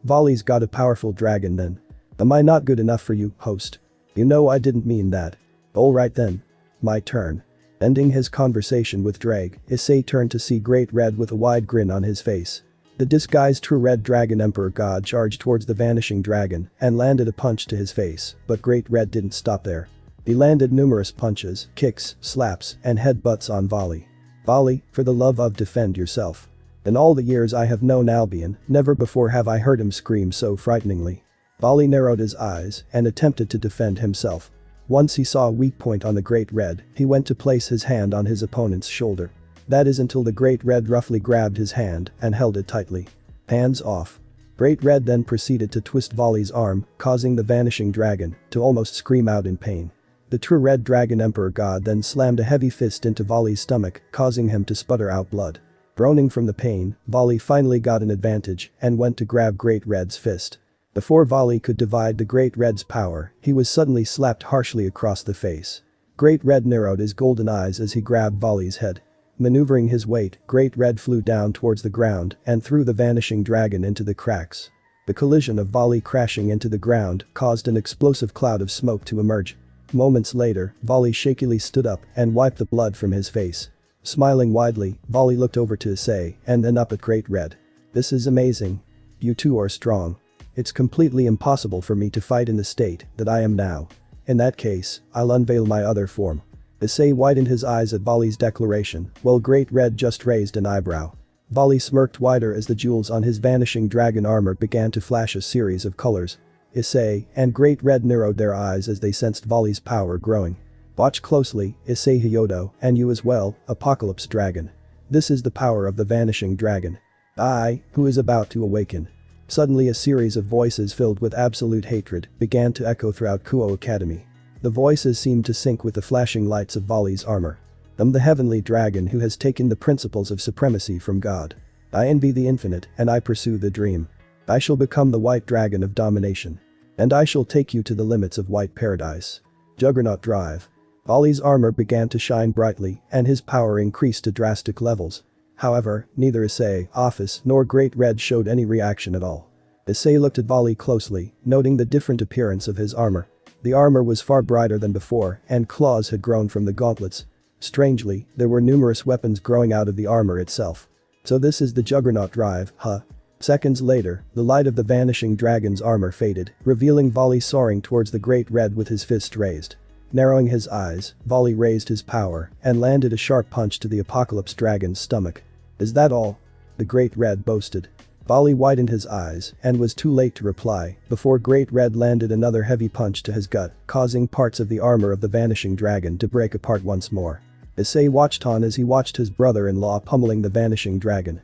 S1: Bali's got a powerful dragon then. Am I not good enough for you, host? You know I didn't mean that. Alright then. My turn. Ending his conversation with Drag, Issei turned to see Great Red with a wide grin on his face. The disguised true Red Dragon Emperor God charged towards the vanishing dragon and landed a punch to his face, but Great Red didn't stop there. He landed numerous punches, kicks, slaps, and headbutts on Bali. Bali, for the love of defend yourself. In all the years I have known Albion, never before have I heard him scream so frighteningly. Bali narrowed his eyes and attempted to defend himself. Once he saw a weak point on the Great Red, he went to place his hand on his opponent's shoulder. That is until the Great Red roughly grabbed his hand and held it tightly. Hands off. Great Red then proceeded to twist Bali's arm, causing the vanishing dragon to almost scream out in pain. The true Red Dragon Emperor God then slammed a heavy fist into Bali's stomach, causing him to sputter out blood. Groaning from the pain, Bali finally got an advantage and went to grab Great Red's fist. Before Bali could divide the Great Red's power, he was suddenly slapped harshly across the face. Great Red narrowed his golden eyes as he grabbed Bali's head. Maneuvering his weight, Great Red flew down towards the ground and threw the vanishing dragon into the cracks. The collision of volley crashing into the ground caused an explosive cloud of smoke to emerge. Moments later, volley shakily stood up and wiped the blood from his face. Smiling widely, volley looked over to Issei and then up at Great Red. "This is amazing. You two are strong. It's completely impossible for me to fight in the state that I am now. In that case, I'll unveil my other form." Issei widened his eyes at Volley's declaration, while Great Red just raised an eyebrow. Volley smirked wider as the jewels on his vanishing dragon armor began to flash a series of colors. Issei and Great Red narrowed their eyes as they sensed Volley's power growing. "Watch closely, Issei Hyoudou, and you as well, Apocalypse Dragon. This is the power of the vanishing dragon. Who is about to awaken." Suddenly a series of voices filled with absolute hatred began to echo throughout Kuo Academy. The voices seemed to sync with the flashing lights of Volley's armor. "I'm the heavenly dragon who has taken the principles of supremacy from God. I envy the infinite and I pursue the dream. I shall become the white dragon of domination. And I shall take you to the limits of white paradise. Juggernaut Drive." Volley's armor began to shine brightly and his power increased to drastic levels. However, neither Issei, Office nor Great Red showed any reaction at all. Issei looked at Volley closely, noting the different appearance of his armor. The armor was far brighter than before and claws had grown from the gauntlets. Strangely, there were numerous weapons growing out of the armor itself. "So this is the Juggernaut Drive, huh?" Seconds later, the light of the vanishing dragon's armor faded, revealing Volley soaring towards the Great Red with his fist raised. Narrowing his eyes, Volley raised his power and landed a sharp punch to the Apocalypse Dragon's stomach. "Is that all?" the Great Red boasted. Volley widened his eyes and was too late to reply before Great Red landed another heavy punch to his gut, causing parts of the armor of the vanishing dragon to break apart once more. Issei watched on as he watched his brother-in-law pummeling the vanishing dragon.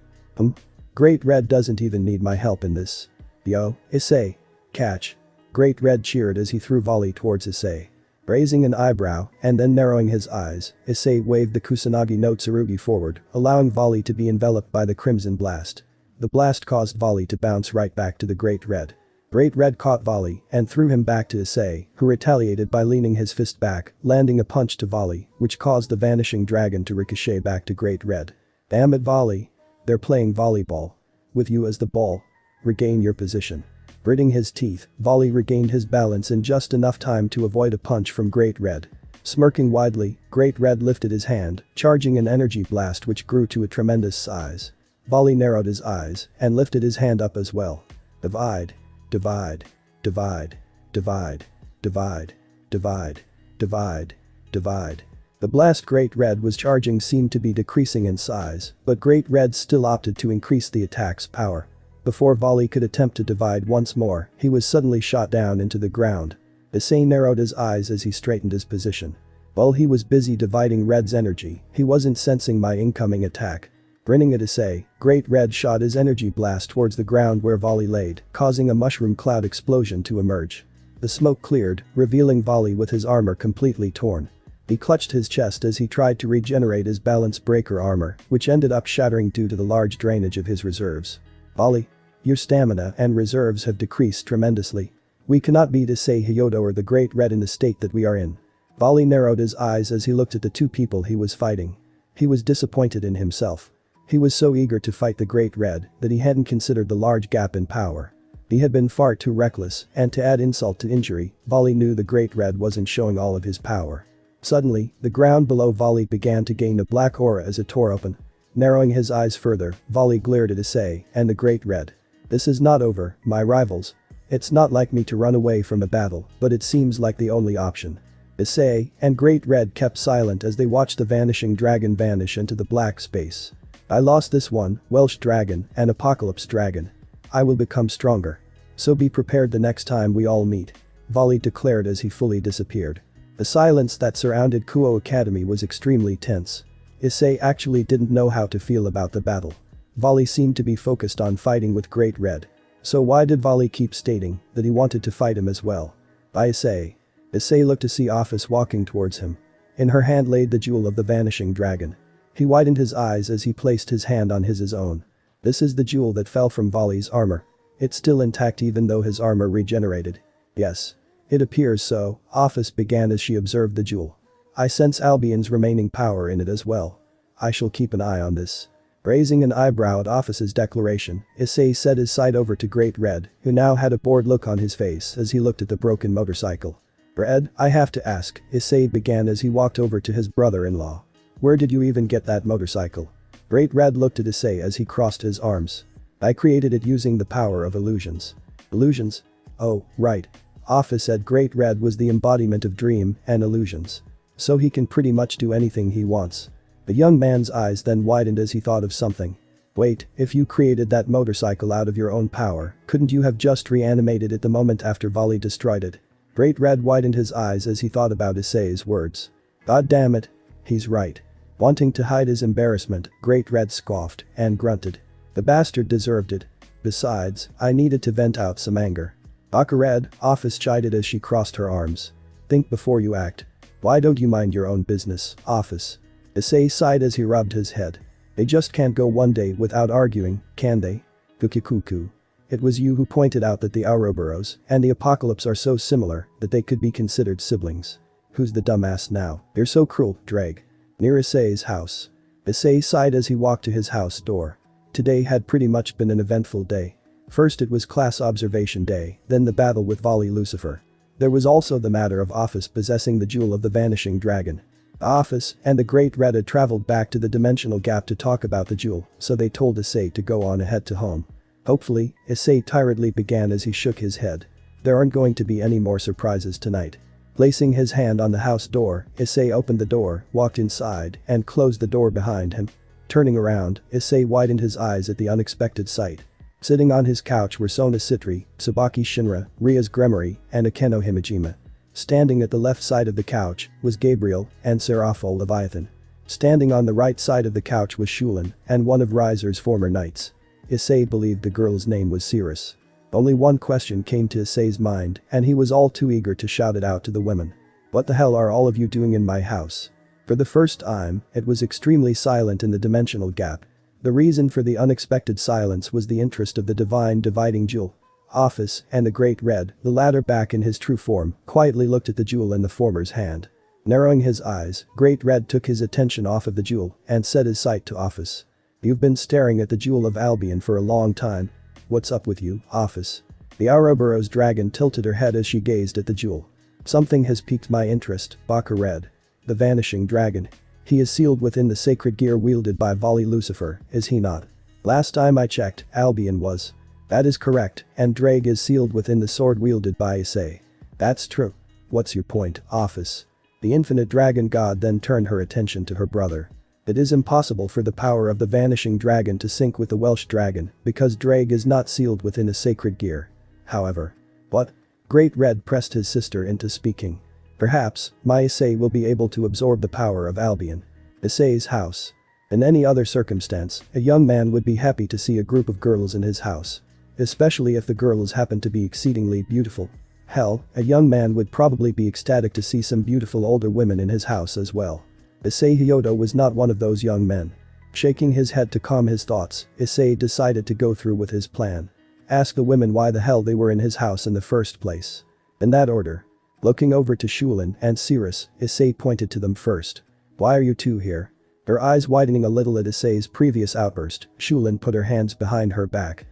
S1: Great Red doesn't even need my help in this. Yo, Issei. Catch." Great Red cheered as he threw Volley towards Issei. Raising an eyebrow and then narrowing his eyes, Issei waved the Kusanagi no Tsurugi forward, allowing Volley to be enveloped by the crimson blast. The blast caused Volley to bounce right back to the Great Red. Great Red caught Volley and threw him back to Issei, who retaliated by leaning his fist back, landing a punch to Volley, which caused the vanishing dragon to ricochet back to Great Red. "Damn it, Volley. They're playing volleyball. With you as the ball. Regain your position." Gritting his teeth, Volley regained his balance in just enough time to avoid a punch from Great Red. Smirking widely, Great Red lifted his hand, charging an energy blast which grew to a tremendous size. Volley narrowed his eyes and lifted his hand up as well. Divide. Divide. Divide. Divide. Divide. Divide. Divide. Divide. The blast Great Red was charging seemed to be decreasing in size, but Great Red still opted to increase the attack's power. Before Volley could attempt to divide once more, he was suddenly shot down into the ground. Issei narrowed his eyes as he straightened his position. While he was busy dividing Red's energy, he wasn't sensing my incoming attack. Grinning at Issei, Great Red shot his energy blast towards the ground where Volley laid, causing a mushroom cloud explosion to emerge. The smoke cleared, revealing Volley with his armor completely torn. He clutched his chest as he tried to regenerate his balance breaker armor, which ended up shattering due to the large drainage of his reserves. "Volley, your stamina and reserves have decreased tremendously. We cannot beat Issei Hyoudou or the Great Red in the state that we are in." Volley narrowed his eyes as he looked at the two people he was fighting. He was disappointed in himself. He was so eager to fight the Great Red that he hadn't considered the large gap in power. He had been far too reckless, and to add insult to injury, Volley knew the Great Red wasn't showing all of his power. Suddenly, the ground below Volley began to gain a black aura as it tore open. Narrowing his eyes further, Volley glared at Issei and the Great Red. "This is not over, my rivals. It's not like me to run away from a battle, but it seems like the only option." Issei and Great Red kept silent as they watched the vanishing dragon vanish into the black space. "I lost this one, Welsh Dragon and Apocalypse Dragon. I will become stronger. So be prepared the next time we all meet," Volley declared as he fully disappeared. The silence that surrounded Kuo Academy was extremely tense. Issei actually didn't know how to feel about the battle. Volley seemed to be focused on fighting with Great Red. So why did Volley keep stating that he wanted to fight him as well? By Issei. Issei looked to see Office walking towards him. In her hand laid the jewel of the vanishing dragon. He widened his eyes as he placed his hand on his own. "This is the jewel that fell from Volley's armor. It's still intact even though his armor regenerated." "Yes. It appears so," Office began as she observed the jewel. "I sense Albion's remaining power in it as well. I shall keep an eye on this. Raising an eyebrow at Office's declaration, Issei set his sight over to Great Red, who now had a bored look on his face as he looked at the broken motorcycle. Red, I have to ask, Issei began as he walked over to his brother-in-law. Where did you even get that motorcycle? Great Red looked at Issei as he crossed his arms. I created it using the power of illusions. Illusions? Oh, right. Office said Great Red was the embodiment of dream and illusions. So he can pretty much do anything he wants. The young man's eyes then widened as he thought of something. Wait, if you created that motorcycle out of your own power, couldn't you have just reanimated it the moment after Volley destroyed it? Great Red widened his eyes as he thought about Issei's words. God damn it. He's right. Wanting to hide his embarrassment, Great Red scoffed and grunted. The bastard deserved it. Besides, I needed to vent out some anger. Baka Red, Office chided as she crossed her arms. Think before you act. Why don't you mind your own business, Office? Issei sighed as he rubbed his head. They just can't go one day without arguing, can they? Kukikuku. It was you who pointed out that the Ouroboros and the Apocalypse are so similar that they could be considered siblings. Who's the dumbass now? You're so cruel, Drag. Near Issei's house. Issei sighed as he walked to his house door. Today had pretty much been an eventful day. First it was class observation day, then the battle with Volley Lucifer. There was also the matter of Office possessing the jewel of the vanishing dragon. Office and the Great Red had traveled back to the dimensional gap to talk about the jewel, so they told Issei to go on ahead to home. Hopefully, Issei tiredly began as he shook his head. There aren't going to be any more surprises tonight. Placing his hand on the house door, Issei opened the door, walked inside, and closed the door behind him. Turning around, Issei widened his eyes at the unexpected sight. Sitting on his couch were Sona Citri, Tsubaki Shinra, Ria's Gremory, and Akeno Himejima. Standing at the left side of the couch was Gabriel and Serapho Leviathan. Standing on the right side of the couch was Shulin and one of Riser's former knights. Issei believed the girl's name was Cirrus. Only one question came to Issei's mind and he was all too eager to shout it out to the women. What the hell are all of you doing in my house? For the first time, it was extremely silent in the dimensional gap. The reason for the unexpected silence was the interest of the divine dividing jewel. Office and the Great Red, the latter back in his true form, quietly looked at the jewel in the former's hand. Narrowing his eyes, Great Red took his attention off of the jewel and set his sight to Office. You've been staring at the jewel of Albion for a long time. What's up with you, Office? The Ouroboros dragon tilted her head as she gazed at the jewel. Something has piqued my interest, Baka Red. The vanishing dragon. He is sealed within the sacred gear wielded by Volley Lucifer, is he not? Last time I checked, Albion was. That is correct, and Drag is sealed within the sword wielded by Issei. That's true. What's your point, Office? The infinite dragon god then turned her attention to her brother. It is impossible for the power of the vanishing dragon to sync with the Welsh dragon because Drag is not sealed within a sacred gear. However. What? Great Red pressed his sister into speaking. Perhaps, my Issei will be able to absorb the power of Albion. Issei's house. In any other circumstance, a young man would be happy to see a group of girls in his house. Especially if the girls happen to be exceedingly beautiful. Hell, a young man would probably be ecstatic to see some beautiful older women in his house as well. Issei Hyoudou was not one of those young men. Shaking his head to calm his thoughts, Issei decided to go through with his plan. Ask the women why the hell they were in his house in the first place. In that order. Looking over to Shulin and Cirrus, Issei pointed to them first. Why are you two here? Her eyes widening a little at Issei's previous outburst, Shulin put her hands behind her back.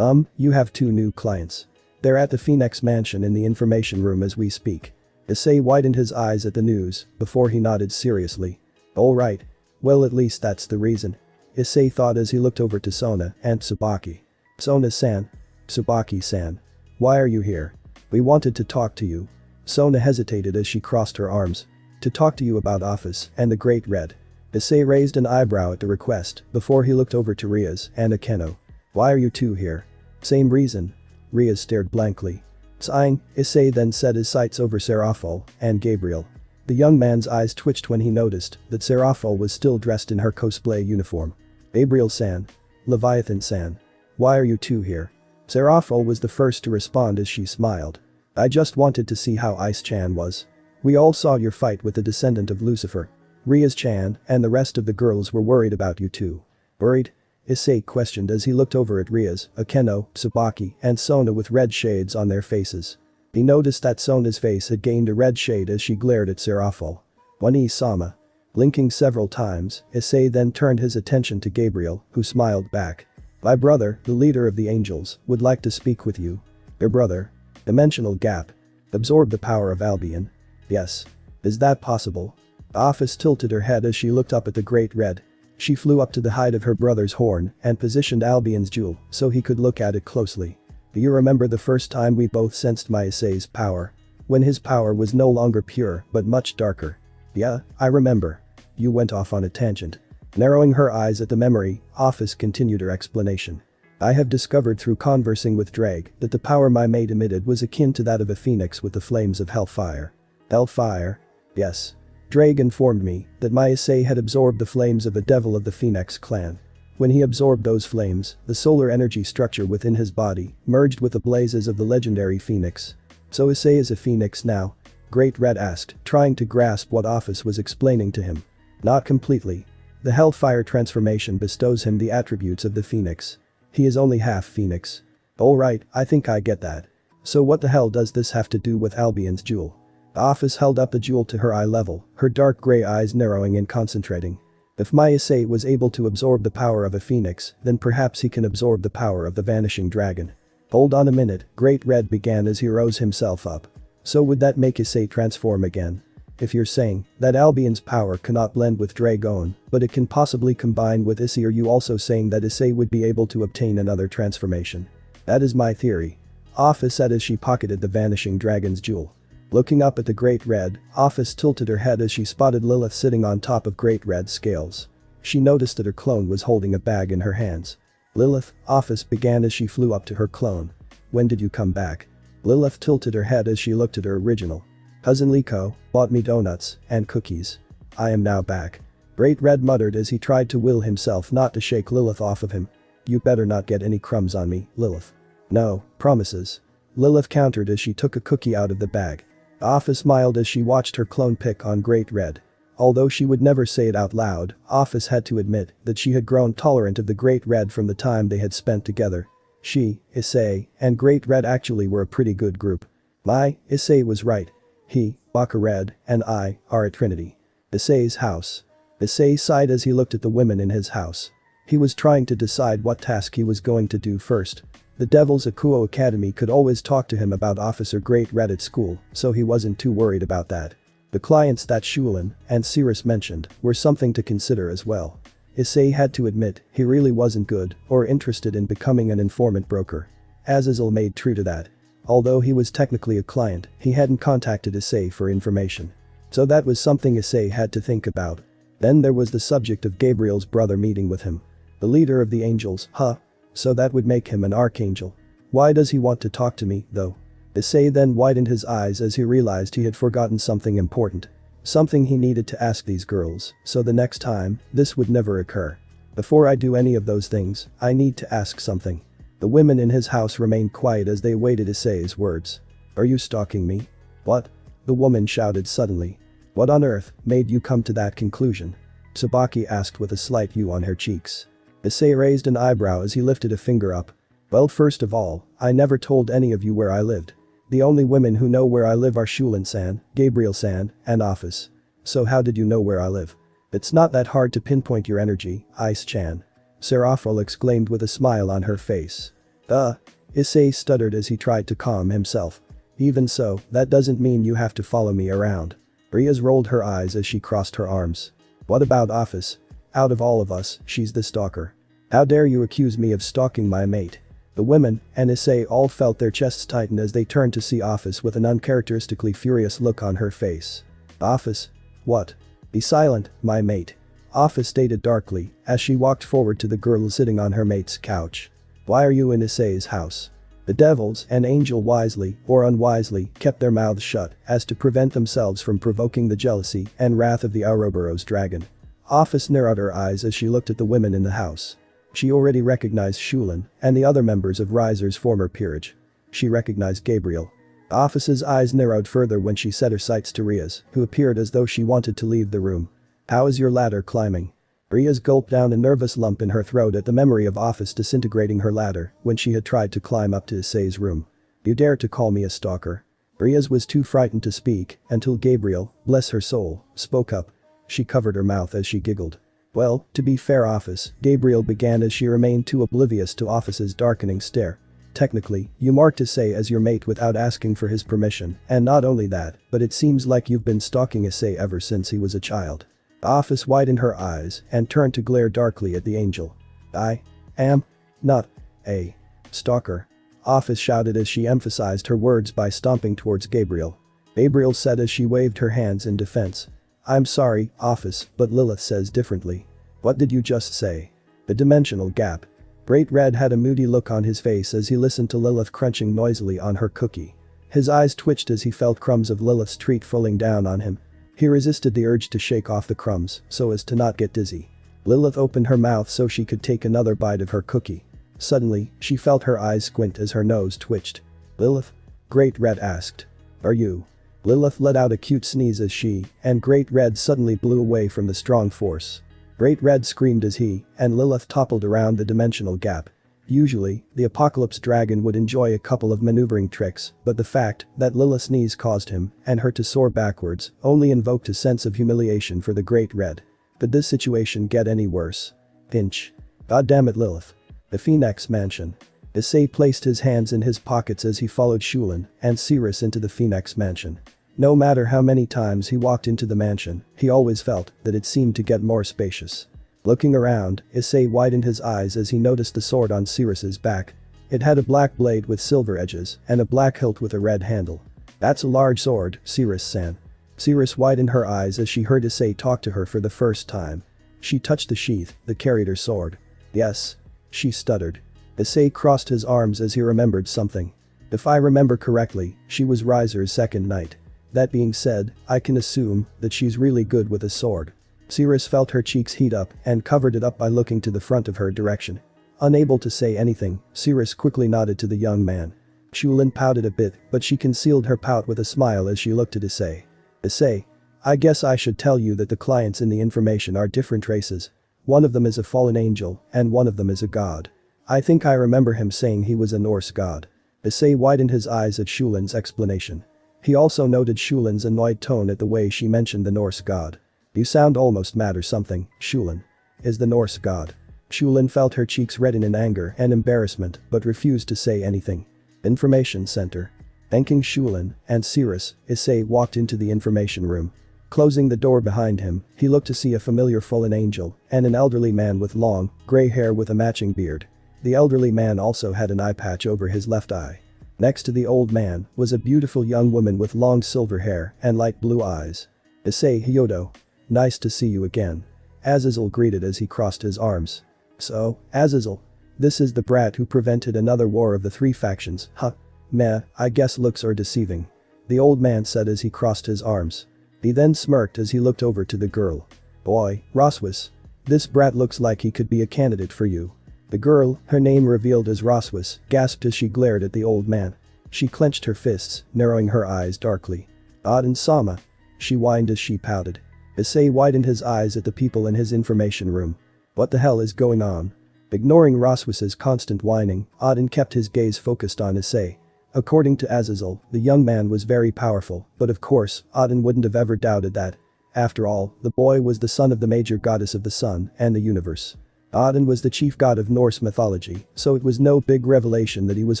S1: You have two new clients. They're at the Phoenix Mansion in the information room as we speak. Issei widened his eyes at the news before he nodded seriously. Alright. Well, at least that's the reason. Issei thought as he looked over to Sona and Tsubaki. Sona-san. Tsubaki-san. Why are you here? We wanted to talk to you. Sona hesitated as she crossed her arms. To talk to you about Office and the Great Red. Issei raised an eyebrow at the request before he looked over to Riaz and Akeno. Why are you two here? Same reason. Riaz stared blankly. Sighing, Issei then set his sights over Serapho and Gabriel. The young man's eyes twitched when he noticed that Serapho was still dressed in her cosplay uniform. Gabriel-san. Leviathan-san. Why are you two here? Serapho was the first to respond as she smiled. I just wanted to see how Ice-chan was. We all saw your fight with the descendant of Lucifer. Riaz-chan and the rest of the girls were worried about you too. Worried? Issei questioned as he looked over at Riaz, Akeno, Tsubaki, and Sona with red shades on their faces. He noticed that Sona's face had gained a red shade as she glared at Serapho. Wani-sama. Blinking several times, Issei then turned his attention to Gabriel, who smiled back. My brother, the leader of the angels, would like to speak with you. Your brother? Dimensional gap. Absorb the power of Albion. Yes. Is that possible? Office tilted her head as she looked up at the Great Red. She flew up to the height of her brother's horn and positioned Albion's jewel so he could look at it closely. Do you remember the first time we both sensed my Issei's power? When his power was no longer pure but much darker. Yeah, I remember. You went off on a tangent. Narrowing her eyes at the memory, Office continued her explanation. I have discovered through conversing with Drake that the power my mate emitted was akin to that of a phoenix with the flames of hellfire. Hellfire? Yes. Drake informed me that my Issei had absorbed the flames of a devil of the Phoenix clan. When he absorbed those flames, the solar energy structure within his body merged with the blazes of the legendary phoenix. So Issei is a phoenix now? Great Red asked, trying to grasp what Office was explaining to him. Not completely. The Hellfire transformation bestows him the attributes of the Phoenix. He is only half Phoenix. Alright, I think I get that. So what the hell does this have to do with Albion's jewel? Office held up the jewel to her eye level, her dark grey eyes narrowing and concentrating. If my Issei was able to absorb the power of a Phoenix, then perhaps he can absorb the power of the vanishing dragon. Hold on a minute, Great Red began as he rose himself up. So would that make Issei transform again? If you're saying that Albion's power cannot blend with Dragon, but it can possibly combine with Issei, are you also saying that Issei would be able to obtain another transformation? That is my theory. Office said as she pocketed the vanishing dragon's jewel. Looking up at the Great Red, Office tilted her head as she spotted Lilith sitting on top of Great Red's scales. She noticed that her clone was holding a bag in her hands. Lilith, Office began as she flew up to her clone. When did you come back? Lilith tilted her head as she looked at her original. Cousin Liko bought me donuts and cookies. I am now back. Great Red muttered as he tried to will himself not to shake Lilith off of him. You better not get any crumbs on me, Lilith. No, promises. Lilith countered as she took a cookie out of the bag. Office smiled as she watched her clone pick on Great Red. Although she would never say it out loud, Office had to admit that she had grown tolerant of the Great Red from the time they had spent together. She, Issei, and Great Red actually were a pretty good group. My, Issei was right. He, Baka Red, and I are a trinity. Issei's house. Issei sighed as he looked at the women in his house. He was trying to decide what task he was going to do first. The Devil's Akuo Academy could always talk to him about Officer Great Red at school, so he wasn't too worried about that. The clients that Shulin and Cirrus mentioned were something to consider as well. Issei had to admit he really wasn't good or interested in becoming an informant broker. Azazel made true to that. Although he was technically a client, he hadn't contacted Issei for information. So that was something Issei had to think about. Then there was the subject of Gabriel's brother meeting with him. The leader of the angels, huh? So that would make him an archangel. Why does he want to talk to me, though? Issei then widened his eyes as he realized he had forgotten something important. Something he needed to ask these girls, so the next time, this would never occur. Before I do any of those things, I need to ask something. The women in his house remained quiet as they awaited Issei's words. Are you stalking me? What? The woman shouted suddenly. What on earth made you come to that conclusion? Tsubaki asked with a slight hue on her cheeks. Issei raised an eyebrow as he lifted a finger up. Well, first of all, I never told any of you where I lived. The only women who know where I live are Shulin-san, Gabriel-san, and Office. So how did you know where I live? It's not that hard to pinpoint your energy, Ice-chan. Seraphil exclaimed with a smile on her face. Issei stuttered as he tried to calm himself. Even so, that doesn't mean you have to follow me around. Riaz rolled her eyes as she crossed her arms. What about Office? Out of all of us, she's the stalker. How dare you accuse me of stalking my mate? The women and Issei all felt their chests tighten as they turned to see Office with an uncharacteristically furious look on her face. Office? What? Be silent, my mate. Office stated darkly as she walked forward to the girl sitting on her mate's couch. Why are you in Issei's house? The devils and Angel wisely or unwisely kept their mouths shut as to prevent themselves from provoking the jealousy and wrath of the Ouroboros dragon. Office narrowed her eyes as she looked at the women in the house. She already recognized Shulin and the other members of Riser's former peerage. She recognized Gabriel. Office's eyes narrowed further when she set her sights to Riaz, who appeared as though she wanted to leave the room. How is your ladder climbing? Riaz gulped down a nervous lump in her throat at the memory of Office disintegrating her ladder when she had tried to climb up to Issei's room. You dare to call me a stalker? Riaz was too frightened to speak until Gabriel, bless her soul, spoke up. she covered her mouth as she giggled. Well, to be fair Office, Gabriel began as she remained too oblivious to Office's darkening stare. Technically, you marked Issei as your mate without asking for his permission, and not only that, but it seems like you've been stalking Issei ever since he was a child. Office widened her eyes and turned to glare darkly at the angel. I am not a stalker. Office shouted as she emphasized her words by stomping towards Gabriel. Gabriel said as she waved her hands in defense. I'm sorry, Office, but Lilith says differently. What did you just say? The dimensional gap. Great Red had a moody look on his face as he listened to Lilith crunching noisily on her cookie. His eyes twitched as he felt crumbs of Lilith's treat falling down on him. He resisted the urge to shake off the crumbs so as to not get dizzy. Lilith opened her mouth so she could take another bite of her cookie. Suddenly, she felt her eyes squint as her nose twitched. Lilith? Great Red asked. Are you? Lilith let out a cute sneeze as she and Great Red suddenly blew away from the strong force. Great Red screamed as he and Lilith toppled around the dimensional gap. Usually, the Apocalypse Dragon would enjoy a couple of maneuvering tricks, but the fact that Lilith's sneeze caused him and her to soar backwards only invoked a sense of humiliation for the Great Red. Could this situation get any worse? Pinch. God damn it, Lilith. The Phoenix Mansion. Issei placed his hands in his pockets as he followed Shulin and Cirrus into the Phoenix Mansion. No matter how many times he walked into the mansion, he always felt that it seemed to get more spacious. Looking around, Issei widened his eyes as he noticed the sword on Cirrus's back. It had a black blade with silver edges and a black hilt with a red handle. That's a large sword, Cirrus-san. Cirrus widened her eyes as she heard Issei talk to her for the first time. She touched the sheath that carried her sword. Yes. She stuttered. Issei crossed his arms as he remembered something. If I remember correctly, she was Riser's second knight. That being said, I can assume that she's really good with a sword. Cirrus felt her cheeks heat up and covered it up by looking to the front of her direction. Unable to say anything, Cirrus quickly nodded to the young man. Shulin pouted a bit, but she concealed her pout with a smile as she looked at Issei. Issei. I guess I should tell you that the clients in the information are different races. One of them is a fallen angel, and one of them is a god. I think I remember him saying he was a Norse god. Issei widened his eyes at Shulin's explanation. He also noted Shulin's annoyed tone at the way she mentioned the Norse god. You sound almost mad or something, Shulin. Is the Norse god. Shulin felt her cheeks redden in anger and embarrassment but refused to say anything. Information center. Thanking Shulin and Cirrus, Issei walked into the information room. Closing the door behind him, he looked to see a familiar fallen angel and an elderly man with long, gray hair with a matching beard. The elderly man also had an eye patch over his left eye. Next to the old man was a beautiful young woman with long silver hair and light blue eyes. Issei Hyoudou. Nice to see you again. Azazel greeted as he crossed his arms. So, Azazel. This is the brat who prevented another war of the three factions, huh? Meh, I guess looks are deceiving. The old man said as he crossed his arms. He then smirked as he looked over to the girl. Boy, Roswis. This brat looks like he could be a candidate for you. The girl, her name revealed as Roswis, gasped as she glared at the old man. She clenched her fists, narrowing her eyes darkly. Aden-sama. She whined as she pouted. Issei widened his eyes at the people in his information room. What the hell is going on? Ignoring Roswis's constant whining, Aden kept his gaze focused on Issei. According to Azazel, the young man was very powerful, but of course, Aden wouldn't have ever doubted that. After all, the boy was the son of the major goddess of the sun and the universe. Aden was the chief god of Norse mythology, so it was no big revelation that he was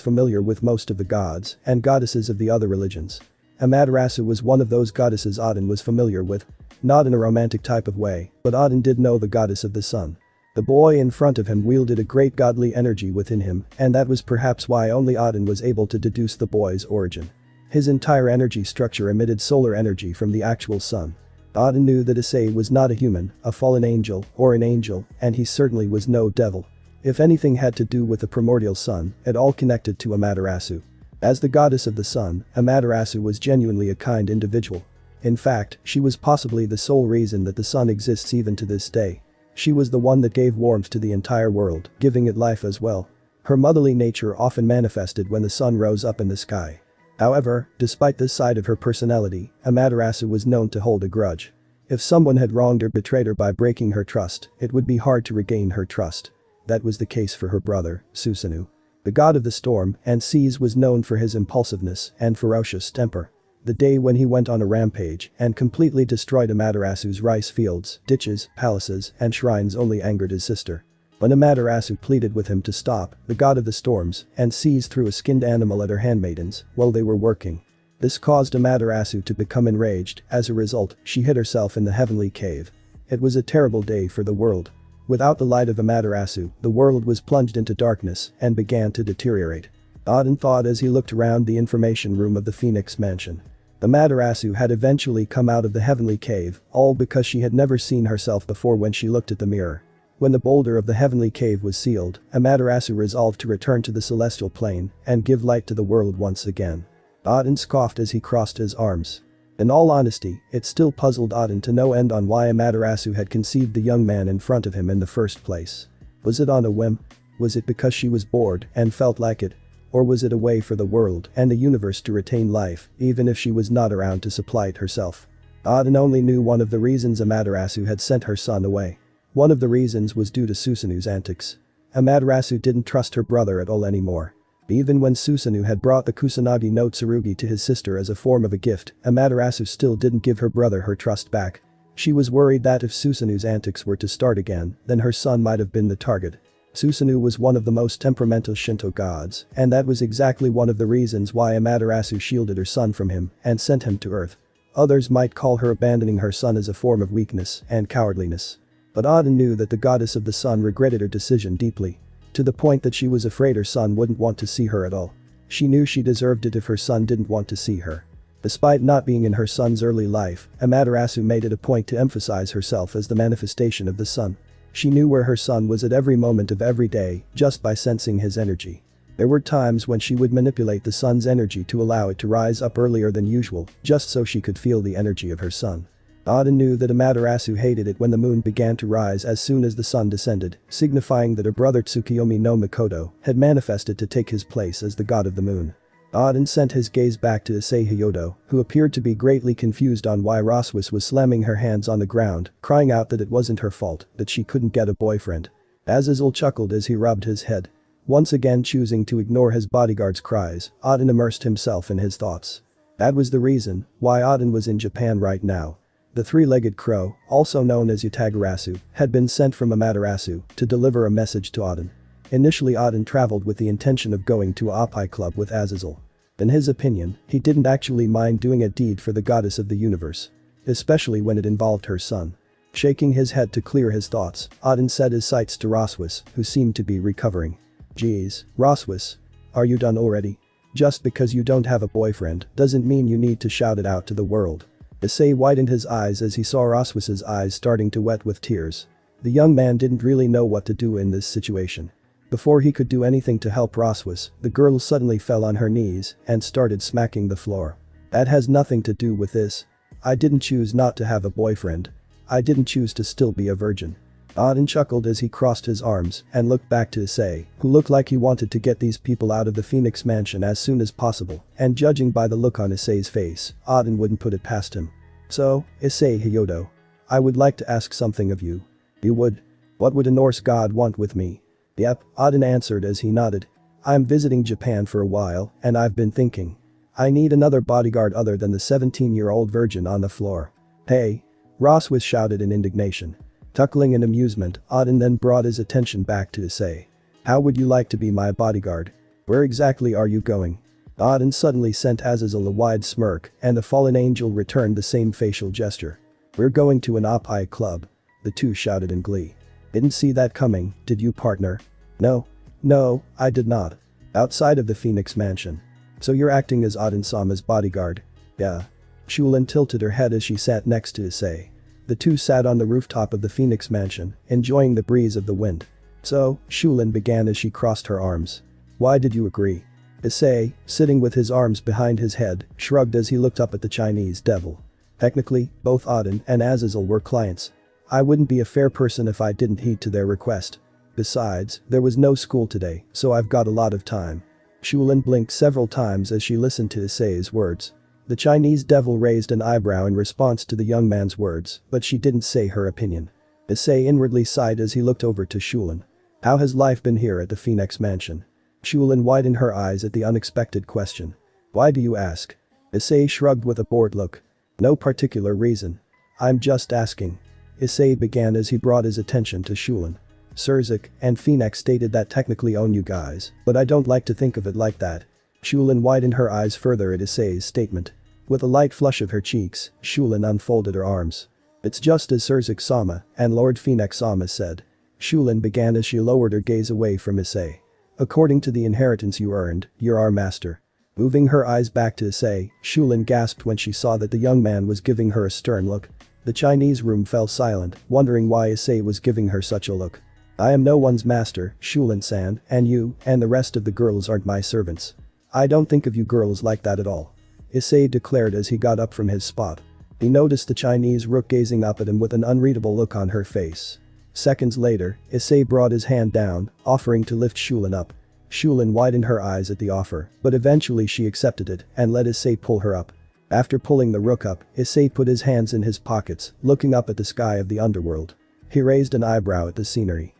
S1: familiar with most of the gods and goddesses of the other religions. Amaterasu was one of those goddesses Aden was familiar with. Not in a romantic type of way, but Aden did know the goddess of the sun. The boy in front of him wielded a great godly energy within him, and that was perhaps why only Aden was able to deduce the boy's origin. His entire energy structure emitted solar energy from the actual sun. Aden knew that Issei was not a human, a fallen angel, or an angel, and he certainly was no devil. If anything had to do with the primordial sun, it all connected to Amaterasu. As the goddess of the sun, Amaterasu was genuinely a kind individual. In fact, she was possibly the sole reason that the sun exists even to this day. She was the one that gave warmth to the entire world, giving it life as well. Her motherly nature often manifested when the sun rose up in the sky. However, despite this side of her personality, Amaterasu was known to hold a grudge. If someone had wronged or betrayed her by breaking her trust, it would be hard to regain her trust. That was the case for her brother, Susanoo. The god of the storm and seas was known for his impulsiveness and ferocious temper. The day when he went on a rampage and completely destroyed Amaterasu's rice fields, ditches, palaces, and shrines only angered his sister. When Amaterasu pleaded with him to stop, the god of the storms, and sees through a skinned animal at her handmaidens while they were working. This caused Amaterasu to become enraged. As a result, she hid herself in the heavenly cave. It was a terrible day for the world. Without the light of Amaterasu, the world was plunged into darkness and began to deteriorate. Aden thought as he looked around the information room of the Phoenix Mansion. Amaterasu had eventually come out of the heavenly cave, all because she had never seen herself before when she looked at the mirror. When the boulder of the heavenly cave was sealed, Amaterasu resolved to return to the celestial plane and give light to the world once again. Aden scoffed as he crossed his arms. In all honesty, it still puzzled Aden to no end on why Amaterasu had conceived the young man in front of him in the first place. Was it on a whim? Was it because she was bored and felt like it? Or was it a way for the world and the universe to retain life, even if she was not around to supply it herself? Aden only knew one of the reasons Amaterasu had sent her son away. One of the reasons was due to Susanu's antics. Amaterasu didn't trust her brother at all anymore. Even when Susanoo had brought the Kusanagi no Tsurugi to his sister as a form of a gift, Amaterasu still didn't give her brother her trust back. She was worried that if Susanoo's antics were to start again, then her son might have been the target. Susanoo was one of the most temperamental Shinto gods, and that was exactly one of the reasons why Amaterasu shielded her son from him and sent him to Earth. Others might call her abandoning her son as a form of weakness and cowardliness. But Aden knew that the goddess of the sun regretted her decision deeply. To the point that she was afraid her son wouldn't want to see her at all. She knew she deserved it if her son didn't want to see her. Despite not being in her son's early life, Amaterasu made it a point to emphasize herself as the manifestation of the sun. She knew where her son was at every moment of every day just by sensing his energy. There were times when she would manipulate the sun's energy to allow it to rise up earlier than usual, just so she could feel the energy of her son. Aden knew that Amaterasu hated it when the moon began to rise as soon as the sun descended, signifying that her brother Tsukiyomi no Mikoto had manifested to take his place as the god of the moon. Aden sent his gaze back to Issei Hyoudou, who appeared to be greatly confused on why Roswis was slamming her hands on the ground, crying out that it wasn't her fault, that she couldn't get a boyfriend. Azazel chuckled as he rubbed his head. Once again choosing to ignore his bodyguard's cries, Aden immersed himself in his thoughts. That was the reason why Aden was in Japan right now. The three-legged crow, also known as Yutagarasu, had been sent from Amaterasu to deliver a message to Aden. Initially Aden traveled with the intention of going to a Oppai club with Azazel. In his opinion, he didn't actually mind doing a deed for the goddess of the universe. Especially when it involved her son. Shaking his head to clear his thoughts, Aden set his sights to Roswis, who seemed to be recovering. Geez, Roswis. Are you done already? Just because you don't have a boyfriend doesn't mean you need to shout it out to the world. Issei widened his eyes as he saw Roswis's eyes starting to wet with tears. The young man didn't really know what to do in this situation. Before he could do anything to help Roswis, the girl suddenly fell on her knees and started smacking the floor. That has nothing to do with this. I didn't choose not to have a boyfriend. I didn't choose to still be a virgin. Aden chuckled as he crossed his arms and looked back to Issei, who looked like he wanted to get these people out of the Phoenix Mansion as soon as possible, and judging by the look on Issei's face, Aden wouldn't put it past him. So, Issei Hyoudou. I would like to ask something of you. You would? What would a Norse god want with me? Yep, Aden answered as he nodded. I'm visiting Japan for a while, and I've been thinking. I need another bodyguard other than the 17-year-old virgin on the floor. Hey! Roswis shouted in indignation. Chuckling in amusement, Aden then brought his attention back to Issei. How would you like to be my bodyguard? Where exactly are you going? Aden suddenly sent Azazel a wide smirk, and the fallen angel returned the same facial gesture. We're going to an Oppai club. The two shouted in glee. Didn't see that coming, did you, partner? No, I did not. Outside of the Phoenix Mansion. So you're acting as Aden-sama's bodyguard? Yeah. Shulin tilted her head as she sat next to Issei. The two sat on the rooftop of the Phoenix Mansion, enjoying the breeze of the wind. So, Shulin began as she crossed her arms. Why did you agree? Issei, sitting with his arms behind his head, shrugged as he looked up at the Chinese devil. Technically, both Aden and Azazel were clients. I wouldn't be a fair person if I didn't heed to their request. Besides, there was no school today, so I've got a lot of time. Shulin blinked several times as she listened to Issei's words. The Chinese devil raised an eyebrow in response to the young man's words, but she didn't say her opinion. Issei inwardly sighed as he looked over to Shulin. How has life been here at the Phoenix Mansion? Shulin widened her eyes at the unexpected question. Why do you ask? Issei shrugged with a bored look. No particular reason. I'm just asking. Issei began as he brought his attention to Shulin. Surzik and Phoenix stated that technically own you guys, but I don't like to think of it like that. Shulin widened her eyes further at Issei's statement. With a light flush of her cheeks, Shulin unfolded her arms. It's just as Surzik-sama and Lord Phoenix-sama said. Shulin began as she lowered her gaze away from Issei. According to the inheritance you earned, you're our master. Moving her eyes back to Issei, Shulin gasped when she saw that the young man was giving her a stern look. The Chinese room fell silent, wondering why Issei was giving her such a look. I am no one's master, Shulin-san, and you and the rest of the girls aren't my servants. I don't think of you girls like that at all. Issei declared as he got up from his spot. He noticed the Chinese rook gazing up at him with an unreadable look on her face. Seconds later, Issei brought his hand down, offering to lift Shulin up. Shulin widened her eyes at the offer, but eventually she accepted it and let Issei pull her up. After pulling the rook up, Issei put his hands in his pockets, looking up at the sky of the underworld. He raised an eyebrow at the scenery.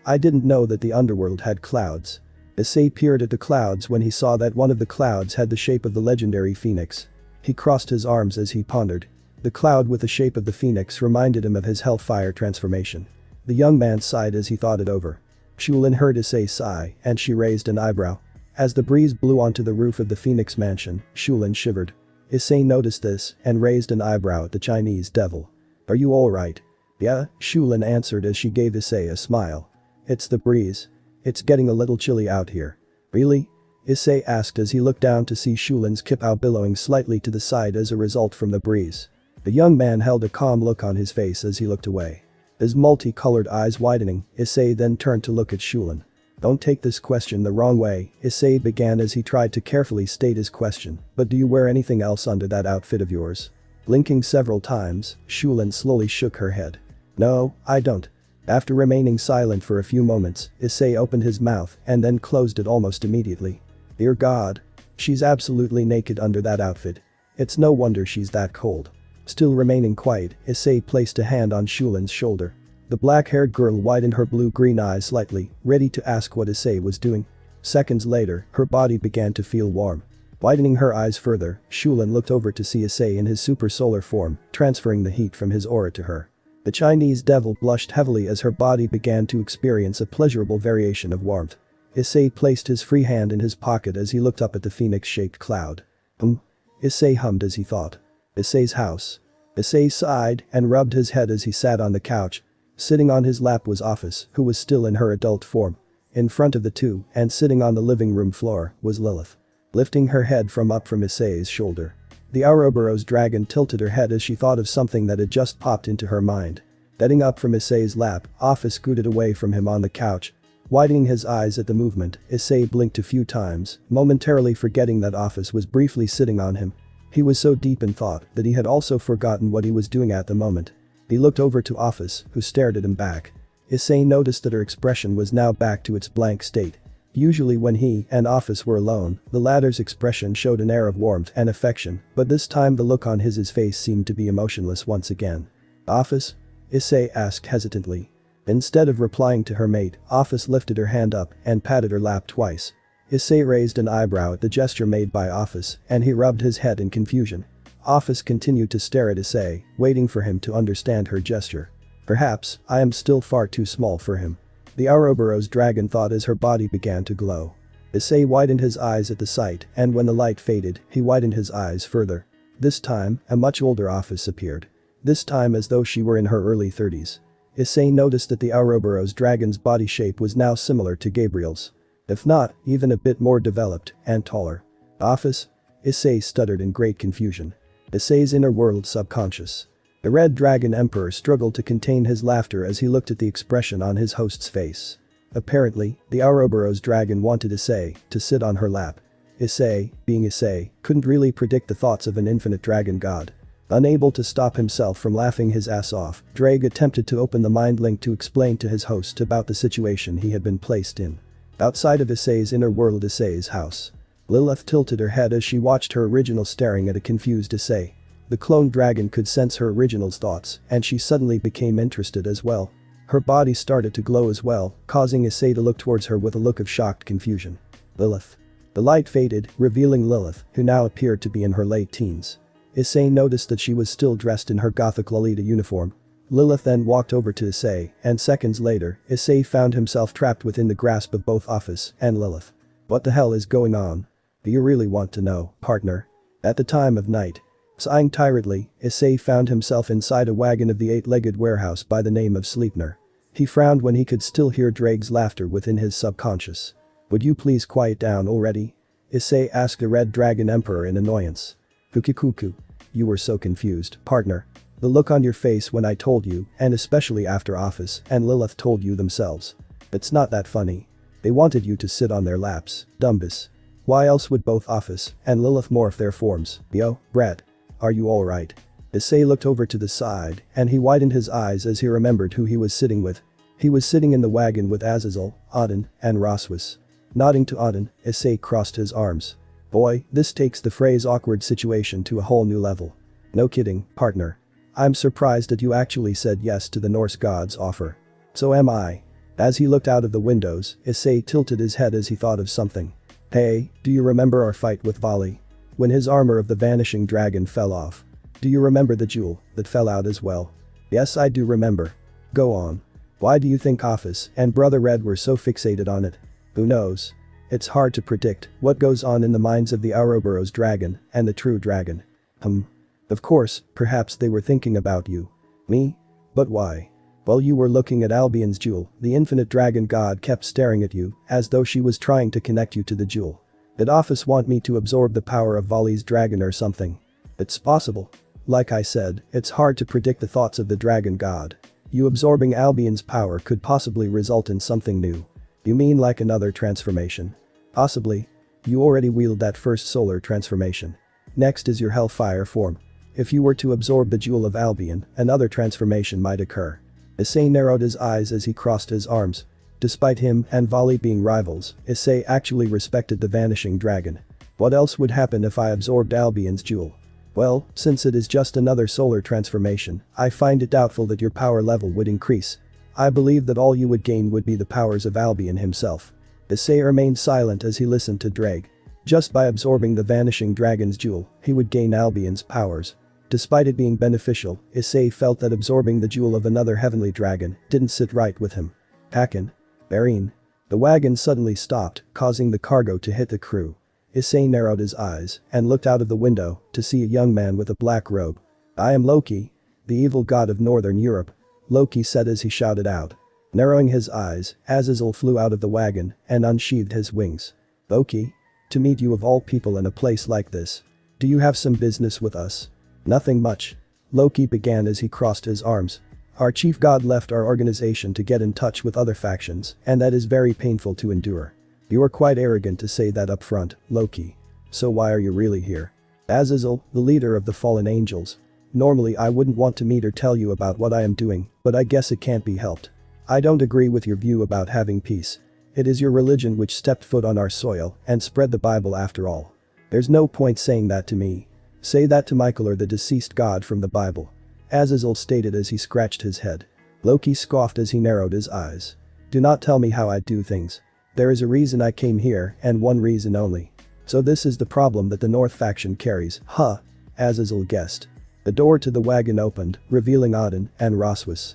S1: I didn't know that the underworld had clouds. Issei peered at the clouds when he saw that one of the clouds had the shape of the legendary phoenix. He crossed his arms as he pondered. The cloud with the shape of the phoenix reminded him of his hellfire transformation. The young man sighed as he thought it over. Shulin heard Issei sigh and she raised an eyebrow. As the breeze blew onto the roof of the Phoenix mansion, Shulin shivered. Issei noticed this and raised an eyebrow at the Chinese devil. Are you alright? Yeah, Shulin answered as she gave Issei a smile. It's the breeze. It's getting a little chilly out here. Really? Issei asked as he looked down to see Shulin's kippah billowing slightly to the side as a result from the breeze. The young man held a calm look on his face as he looked away. His multicolored eyes widening, Issei then turned to look at Shulin. Don't take this question the wrong way, Issei began as he tried to carefully state his question, but do you wear anything else under that outfit of yours? Blinking several times, Shulin slowly shook her head. No, I don't. After remaining silent for a few moments, Issei opened his mouth and then closed it almost immediately. Dear God. She's absolutely naked under that outfit. It's no wonder she's that cold. Still remaining quiet, Issei placed a hand on Shulin's shoulder. The black-haired girl widened her blue-green eyes slightly, ready to ask what Issei was doing. Seconds later, her body began to feel warm. Widening her eyes further, Shulin looked over to see Issei in his super-solar form, transferring the heat from his aura to her. The Chinese devil blushed heavily as her body began to experience a pleasurable variation of warmth. Issei placed his free hand in his pocket as he looked up at the phoenix-shaped cloud. Issei hummed as he thought. Issei's house. Issei sighed and rubbed his head as he sat on the couch. Sitting on his lap was Office, who was still in her adult form. In front of the two, and sitting on the living room floor, was Lilith. Lifting her head from Issei's shoulder. The Ouroboros dragon tilted her head as she thought of something that had just popped into her mind. Getting up from Issei's lap, Office scooted away from him on the couch. Widening his eyes at the movement, Issei blinked a few times, momentarily forgetting that Office was briefly sitting on him. He was so deep in thought that he had also forgotten what he was doing at the moment. He looked over to Office, who stared at him back. Issei noticed that her expression was now back to its blank state. Usually when he and Office were alone, the latter's expression showed an air of warmth and affection, but this time the look on his face seemed to be emotionless once again. Office? Issei asked hesitantly. Instead of replying to her mate, Office lifted her hand up and patted her lap twice. Issei raised an eyebrow at the gesture made by Office and he rubbed his head in confusion. Office continued to stare at Issei, waiting for him to understand her gesture. Perhaps, I am still far too small for him. The Ouroboros dragon thought as her body began to glow. Issei widened his eyes at the sight and when the light faded, he widened his eyes further. This time, a much older Office appeared. This time as though she were in her early 30s. Issei noticed that the Ouroboros dragon's body shape was now similar to Gabriel's. If not, even a bit more developed and taller. Office? Issei stuttered in great confusion. Issei's inner world subconscious. The Red Dragon Emperor struggled to contain his laughter as he looked at the expression on his host's face. Apparently, the Ouroboros dragon wanted Issei to sit on her lap. Issei, being Issei, couldn't really predict the thoughts of an infinite dragon god. Unable to stop himself from laughing his ass off, Drake attempted to open the mind link to explain to his host about the situation he had been placed in. Outside of Issei's inner world, Issei's house. Lilith tilted her head as she watched her original staring at a confused Issei. The clone dragon could sense her original's thoughts and she suddenly became interested as well. Her body started to glow as well, causing Issei to look towards her with a look of shocked confusion. Lilith. The light faded, revealing Lilith, who now appeared to be in her late teens. Issei noticed that she was still dressed in her Gothic Lolita uniform. Lilith then walked over to Issei, and seconds later, Issei found himself trapped within the grasp of both Office and Lilith. What the hell is going on? Do you really want to know, partner? At the time of night. Sighing tiredly, Issei found himself inside a wagon of the eight-legged warehouse by the name of Sleipnir. He frowned when he could still hear Drake's laughter within his subconscious. Would you please quiet down already? Issei asked the Red Dragon Emperor in annoyance. Kukikuku. You were so confused, partner. The look on your face when I told you, and especially after Office and Lilith told you themselves. It's not that funny. They wanted you to sit on their laps, Dumbus. Why else would both Office and Lilith morph their forms? Yo, Brett. Are you alright? Issei looked over to the side, and he widened his eyes as he remembered who he was sitting with. He was sitting in the wagon with Azazel, Auden, and Roswis. Nodding to Auden, Issei crossed his arms. Boy, this takes the phrase awkward situation to a whole new level. No kidding, partner. I'm surprised that you actually said yes to the Norse god's offer. So am I. As he looked out of the windows, Issei tilted his head as he thought of something. Hey, do you remember our fight with Vali? When his armor of the vanishing dragon fell off. Do you remember the jewel that fell out as well? Yes, I do remember. Go on. Why do you think Office and Brother Red were so fixated on it? Who knows? It's hard to predict what goes on in the minds of the Ouroboros dragon and the true dragon. Of course, perhaps they were thinking about you. Me? But why? While you were looking at Albion's jewel, the infinite dragon god kept staring at you, as though she was trying to connect you to the jewel. Did Office want me to absorb the power of Vali's dragon or something? It's possible. Like I said, it's hard to predict the thoughts of the dragon god. You absorbing Albion's power could possibly result in something new. You mean like another transformation? Possibly. You already wield that first solar transformation. Next is your Hellfire form. If you were to absorb the Jewel of Albion, another transformation might occur. Issei narrowed his eyes as he crossed his arms. Despite him and Vali being rivals, Issei actually respected the vanishing dragon. What else would happen if I absorbed Albion's jewel? Well, since it is just another solar transformation, I find it doubtful that your power level would increase. I believe that all you would gain would be the powers of Albion himself. Issei remained silent as he listened to Drake. Just by absorbing the vanishing dragon's jewel, he would gain Albion's powers. Despite it being beneficial, Issei felt that absorbing the jewel of another heavenly dragon didn't sit right with him. Hakken. Barine. The wagon suddenly stopped, causing the cargo to hit the crew. Issei narrowed his eyes and looked out of the window to see a young man with a black robe. I am Loki. The evil god of Northern Europe. Loki said as he shouted out. Narrowing his eyes, Azazel flew out of the wagon and unsheathed his wings. Loki? To meet you of all people in a place like this. Do you have some business with us? Nothing much. Loki began as he crossed his arms. Our chief god left our organization to get in touch with other factions, and that is very painful to endure. You are quite arrogant to say that up front, Loki. So why are you really here? Azazel, the leader of the fallen angels. Normally I wouldn't want to meet or tell you about what I am doing, but I guess it can't be helped. I don't agree with your view about having peace. It is your religion which stepped foot on our soil and spread the Bible after all. There's no point saying that to me. Say that to Michael or the deceased god from the Bible. Azazel stated as he scratched his head. Loki scoffed as he narrowed his eyes. Do not tell me how I do things. There is a reason I came here and one reason only. So this is the problem that the North faction carries, huh? Azazel guessed. The door to the wagon opened, revealing Auden and Roswis.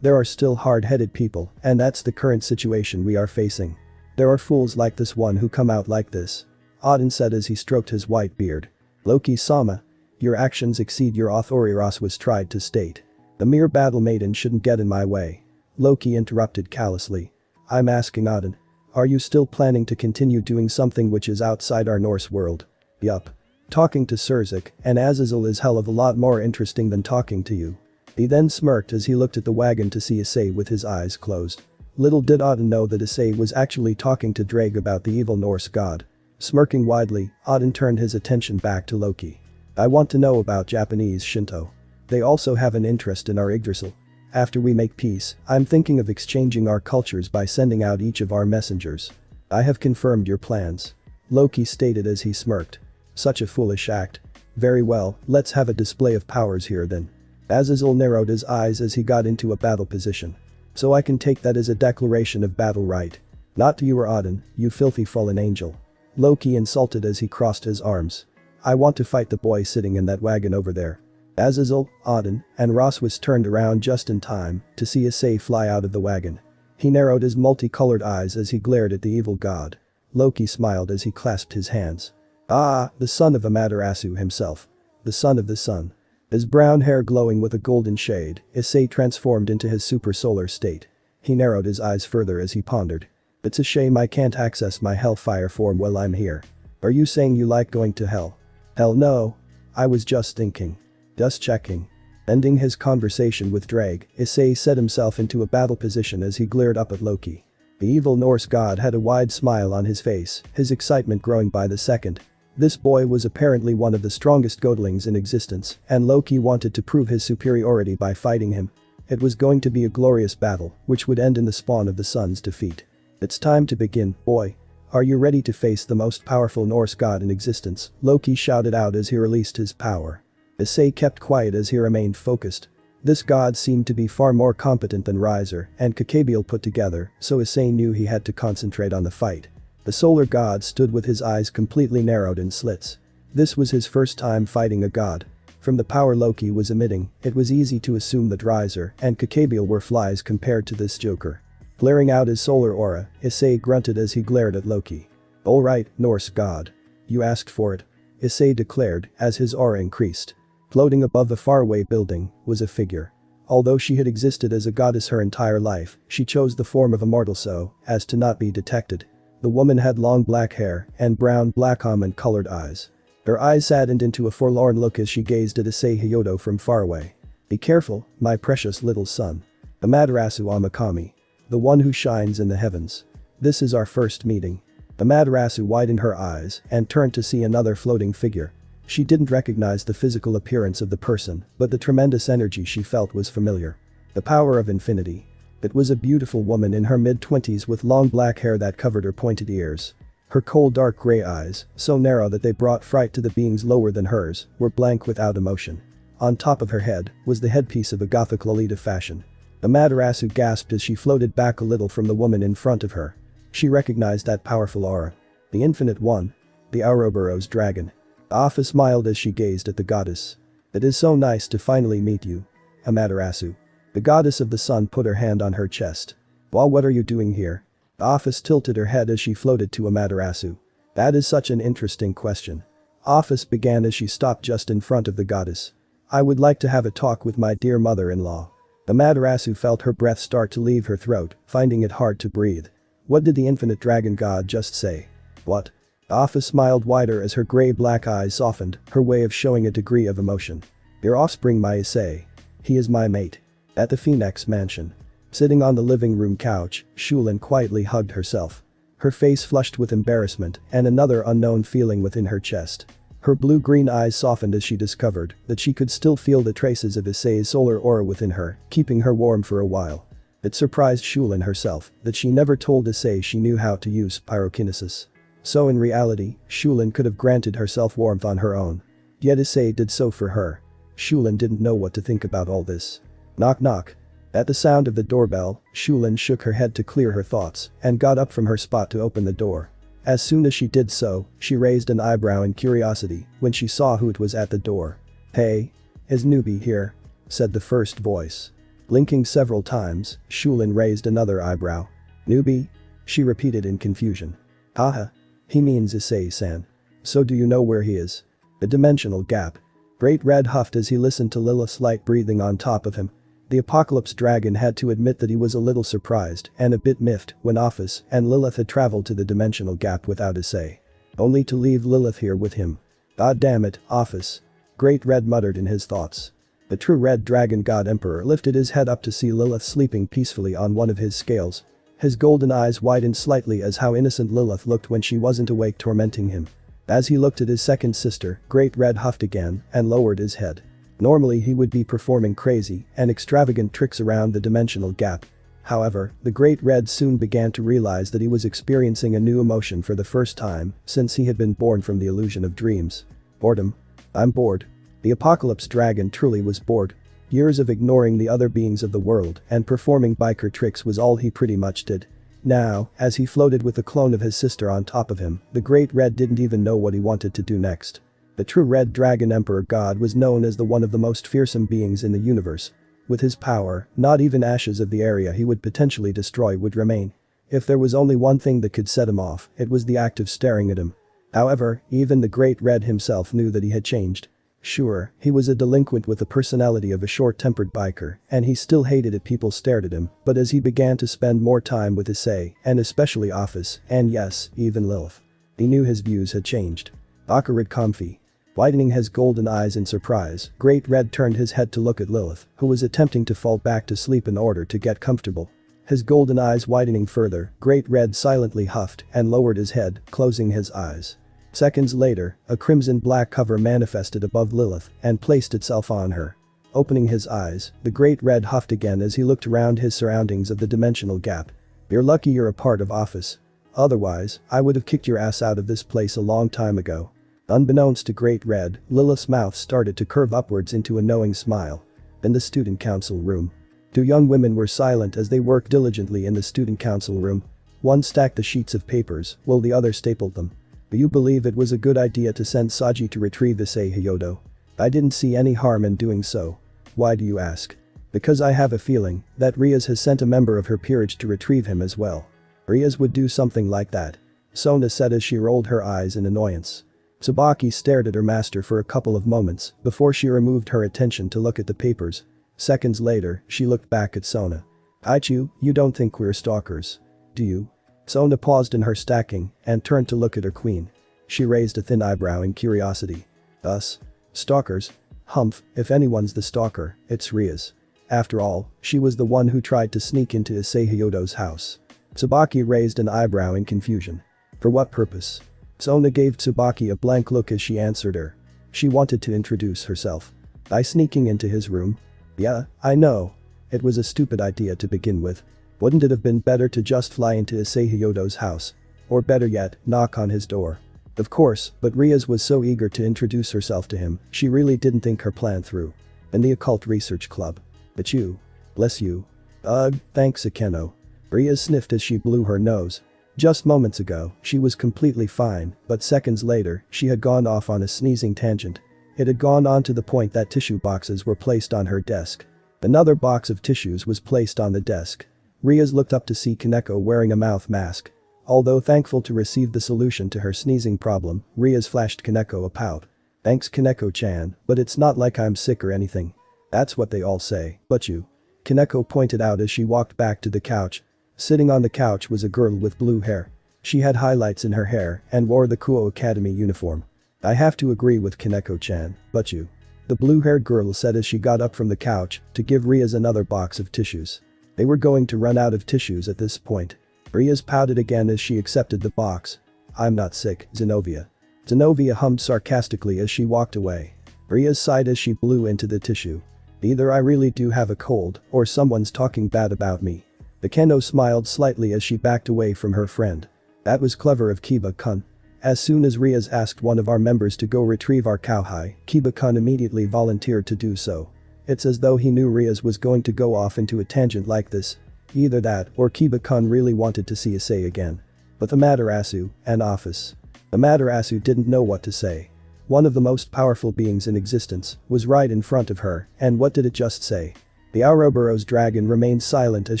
S1: There are still hard-headed people, and that's the current situation we are facing. There are fools like this one who come out like this. Auden said as he stroked his white beard. Loki-sama. Your actions exceed your authority, Roswis tried to state. The mere battle maiden shouldn't get in my way. Loki interrupted callously. I'm asking Auden. Are you still planning to continue doing something which is outside our Norse world? Yup. Talking to Surzik and Azazel is hell of a lot more interesting than talking to you. He then smirked as he looked at the wagon to see Issei with his eyes closed. Little did Auden know that Issei was actually talking to Drake about the evil Norse god. Smirking widely, Auden turned his attention back to Loki. I want to know about Japanese Shinto. They also have an interest in our Yggdrasil. After we make peace, I'm thinking of exchanging our cultures by sending out each of our messengers. I have confirmed your plans. Loki stated as he smirked. Such a foolish act. Very well, let's have a display of powers here then. Azazel narrowed his eyes as he got into a battle position. So I can take that as a declaration of battle, right? Not to you or Auden, you filthy fallen angel. Loki insulted as he crossed his arms. I want to fight the boy sitting in that wagon over there. Azazel, Auden, and Roswis turned around just in time to see Issei fly out of the wagon. He narrowed his multicolored eyes as he glared at the evil god. Loki smiled as he clasped his hands. Ah, the son of Amaterasu himself. The son of the sun. His brown hair glowing with a golden shade, Issei transformed into his super solar state. He narrowed his eyes further as he pondered. It's a shame I can't access my hellfire form while I'm here. Are you saying you like going to hell? Hell no. I was just thinking. Just checking. Ending his conversation with Drag, Issei set himself into a battle position as he glared up at Loki. The evil Norse god had a wide smile on his face, his excitement growing by the second. This boy was apparently one of the strongest godlings in existence, and Loki wanted to prove his superiority by fighting him. It was going to be a glorious battle, which would end in the spawn of the sun's defeat. It's time to begin, boy. Are you ready to face the most powerful Norse god in existence? Loki shouted out as he released his power. Issei kept quiet as he remained focused. This god seemed to be far more competent than Riser and Kakabiel put together, so Issei knew he had to concentrate on the fight. The solar god stood with his eyes completely narrowed in slits. This was his first time fighting a god. From the power Loki was emitting, it was easy to assume that Riser and Kakabiel were flies compared to this joker. Blaring out his solar aura, Issei grunted as he glared at Loki. Alright, Norse god. You asked for it. Issei declared as his aura increased. Floating above the faraway building was a figure. Although she had existed as a goddess her entire life, she chose the form of a mortal so as to not be detected. The woman had long black hair and brown black almond-colored eyes. Her eyes saddened into a forlorn look as she gazed at Issei Hyoudou from far away. Be careful, my precious little son. Amaterasu Amakami. The one who shines in the heavens. This is our first meeting. Amaterasu widened her eyes and turned to see another floating figure. She didn't recognize the physical appearance of the person, but the tremendous energy she felt was familiar. The power of infinity. It was a beautiful woman in her mid-20s with long black hair that covered her pointed ears. Her cold dark gray eyes, so narrow that they brought fright to the beings lower than hers, were blank without emotion. On top of her head was the headpiece of a Gothic Lolita fashion. Amaterasu gasped as she floated back a little from the woman in front of her. She recognized that powerful aura. The Infinite One. The Ouroboros dragon. Afa smiled as she gazed at the goddess. It is so nice to finally meet you. Amaterasu. The goddess of the sun put her hand on her chest. Well, what are you doing here? Aphis tilted her head as she floated to Amaterasu. That is such an interesting question. Aphis began as she stopped just in front of the goddess. I would like to have a talk with my dear mother-in-law. Amaterasu felt her breath start to leave her throat, finding it hard to breathe. What did the infinite dragon god just say? What? Aphis smiled wider as her gray-black eyes softened, her way of showing a degree of emotion. Your offspring, my Issei. He is my mate. At the Phoenix mansion. Sitting on the living room couch, Shulin quietly hugged herself. Her face flushed with embarrassment and another unknown feeling within her chest. Her blue-green eyes softened as she discovered that she could still feel the traces of Issei's solar aura within her, keeping her warm for a while. It surprised Shulin herself that she never told Issei she knew how to use pyrokinesis. So in reality, Shulin could have granted herself warmth on her own. Yet Issei did so for her. Shulin didn't know what to think about all this. Knock knock. At the sound of the doorbell, Shulin shook her head to clear her thoughts and got up from her spot to open the door. As soon as she did so, she raised an eyebrow in curiosity when she saw who it was at the door. Hey. Is Newbie here? Said the first voice. Blinking several times, Shulin raised another eyebrow. Newbie? She repeated in confusion. Haha. He means Issei-san. So do you know where he is? A dimensional gap. Great Red huffed as he listened to Lilith's light breathing on top of him. The Apocalypse Dragon had to admit that he was a little surprised and a bit miffed when Office and Lilith had traveled to the dimensional gap without Issei. Only to leave Lilith here with him. God damn it, Office. Great Red muttered in his thoughts. The true Red Dragon God Emperor lifted his head up to see Lilith sleeping peacefully on one of his scales. His golden eyes widened slightly as how innocent Lilith looked when she wasn't awake tormenting him. As he looked at his second sister, Great Red huffed again and lowered his head. Normally he would be performing crazy and extravagant tricks around the dimensional gap. However, the Great Red soon began to realize that he was experiencing a new emotion for the first time since he had been born from the illusion of dreams. Boredom. I'm bored. The Apocalypse Dragon truly was bored. Years of ignoring the other beings of the world and performing biker tricks was all he pretty much did. Now, as he floated with the clone of his sister on top of him, the Great Red didn't even know what he wanted to do next. The true Red Dragon Emperor God was known as the one of the most fearsome beings in the universe. With his power, not even ashes of the area he would potentially destroy would remain. If there was only one thing that could set him off, it was the act of staring at him. However, even the Great Red himself knew that he had changed. Sure, he was a delinquent with the personality of a short-tempered biker, and he still hated it people stared at him, but as he began to spend more time with Issei, and especially Office, and yes, even Lilith, he knew his views had changed. Awkward comfy. Widening his golden eyes in surprise, Great Red turned his head to look at Lilith, who was attempting to fall back to sleep in order to get comfortable. His golden eyes widening further, Great Red silently huffed and lowered his head, closing his eyes. Seconds later, a crimson-black cover manifested above Lilith and placed itself on her. Opening his eyes, the Great Red huffed again as he looked around his surroundings of the dimensional gap. You're lucky you're a part of Office. Otherwise, I would have kicked your ass out of this place a long time ago. Unbeknownst to Great Red, Lilith's mouth started to curve upwards into a knowing smile. In the student council room. Two young women were silent as they worked diligently in the student council room. One stacked the sheets of papers, while the other stapled them. Do you believe it was a good idea to send Saji to retrieve Issei Hyoudou? I didn't see any harm in doing so. Why do you ask? Because I have a feeling that Riaz has sent a member of her peerage to retrieve him as well. Riaz would do something like that. Sona said as she rolled her eyes in annoyance. Tsubaki stared at her master for a couple of moments before she removed her attention to look at the papers. Seconds later, she looked back at Sona. Aichu, you don't think we're stalkers, do you? Sona paused in her stacking and turned to look at her queen. She raised a thin eyebrow in curiosity. Us? Stalkers? Humph, if anyone's the stalker, it's Riaz. After all, she was the one who tried to sneak into Issei Hyoudo's house. Tsubaki raised an eyebrow in confusion. For what purpose? Sona gave Tsubaki a blank look as she answered her. She wanted to introduce herself. By sneaking into his room? Yeah, I know. It was a stupid idea to begin with. Wouldn't it have been better to just fly into Issei Hyoudo's house? Or better yet, knock on his door? Of course, but Riaz was so eager to introduce herself to him, she really didn't think her plan through. In the Occult Research Club. But you. Bless you. Ugh, thanks Akeno. Riaz sniffed as she blew her nose. Just moments ago, she was completely fine, but seconds later, she had gone off on a sneezing tangent. It had gone on to the point that tissue boxes were placed on her desk. Another box of tissues was placed on the desk. Riaz looked up to see Kaneko wearing a mouth mask. Although thankful to receive the solution to her sneezing problem, Riaz flashed Kaneko a pout. Thanks Kaneko-chan, but it's not like I'm sick or anything. That's what they all say, but you. Kaneko pointed out as she walked back to the couch. Sitting on the couch was a girl with blue hair. She had highlights in her hair and wore the Kuo Academy uniform. I have to agree with Kaneko-chan, but you. The blue-haired girl said as she got up from the couch to give Riaz another box of tissues. They were going to run out of tissues at this point. Riaz pouted again as she accepted the box. I'm not sick, Zenobia. Zenobia hummed sarcastically as she walked away. Riaz sighed as she blew into the tissue. Either I really do have a cold or someone's talking bad about me. Akeno smiled slightly as she backed away from her friend. That was clever of Kiba-kun. As soon as Riaz asked one of our members to go retrieve our cowhide, Kiba-kun immediately volunteered to do so. It's as though he knew Riaz was going to go off into a tangent like this. Either that or Kiba-kun really wanted to see Issei again. But the Amaterasu, and Office. The Amaterasu didn't know what to say. One of the most powerful beings in existence was right in front of her, and what did it just say? The Ouroboros dragon remained silent as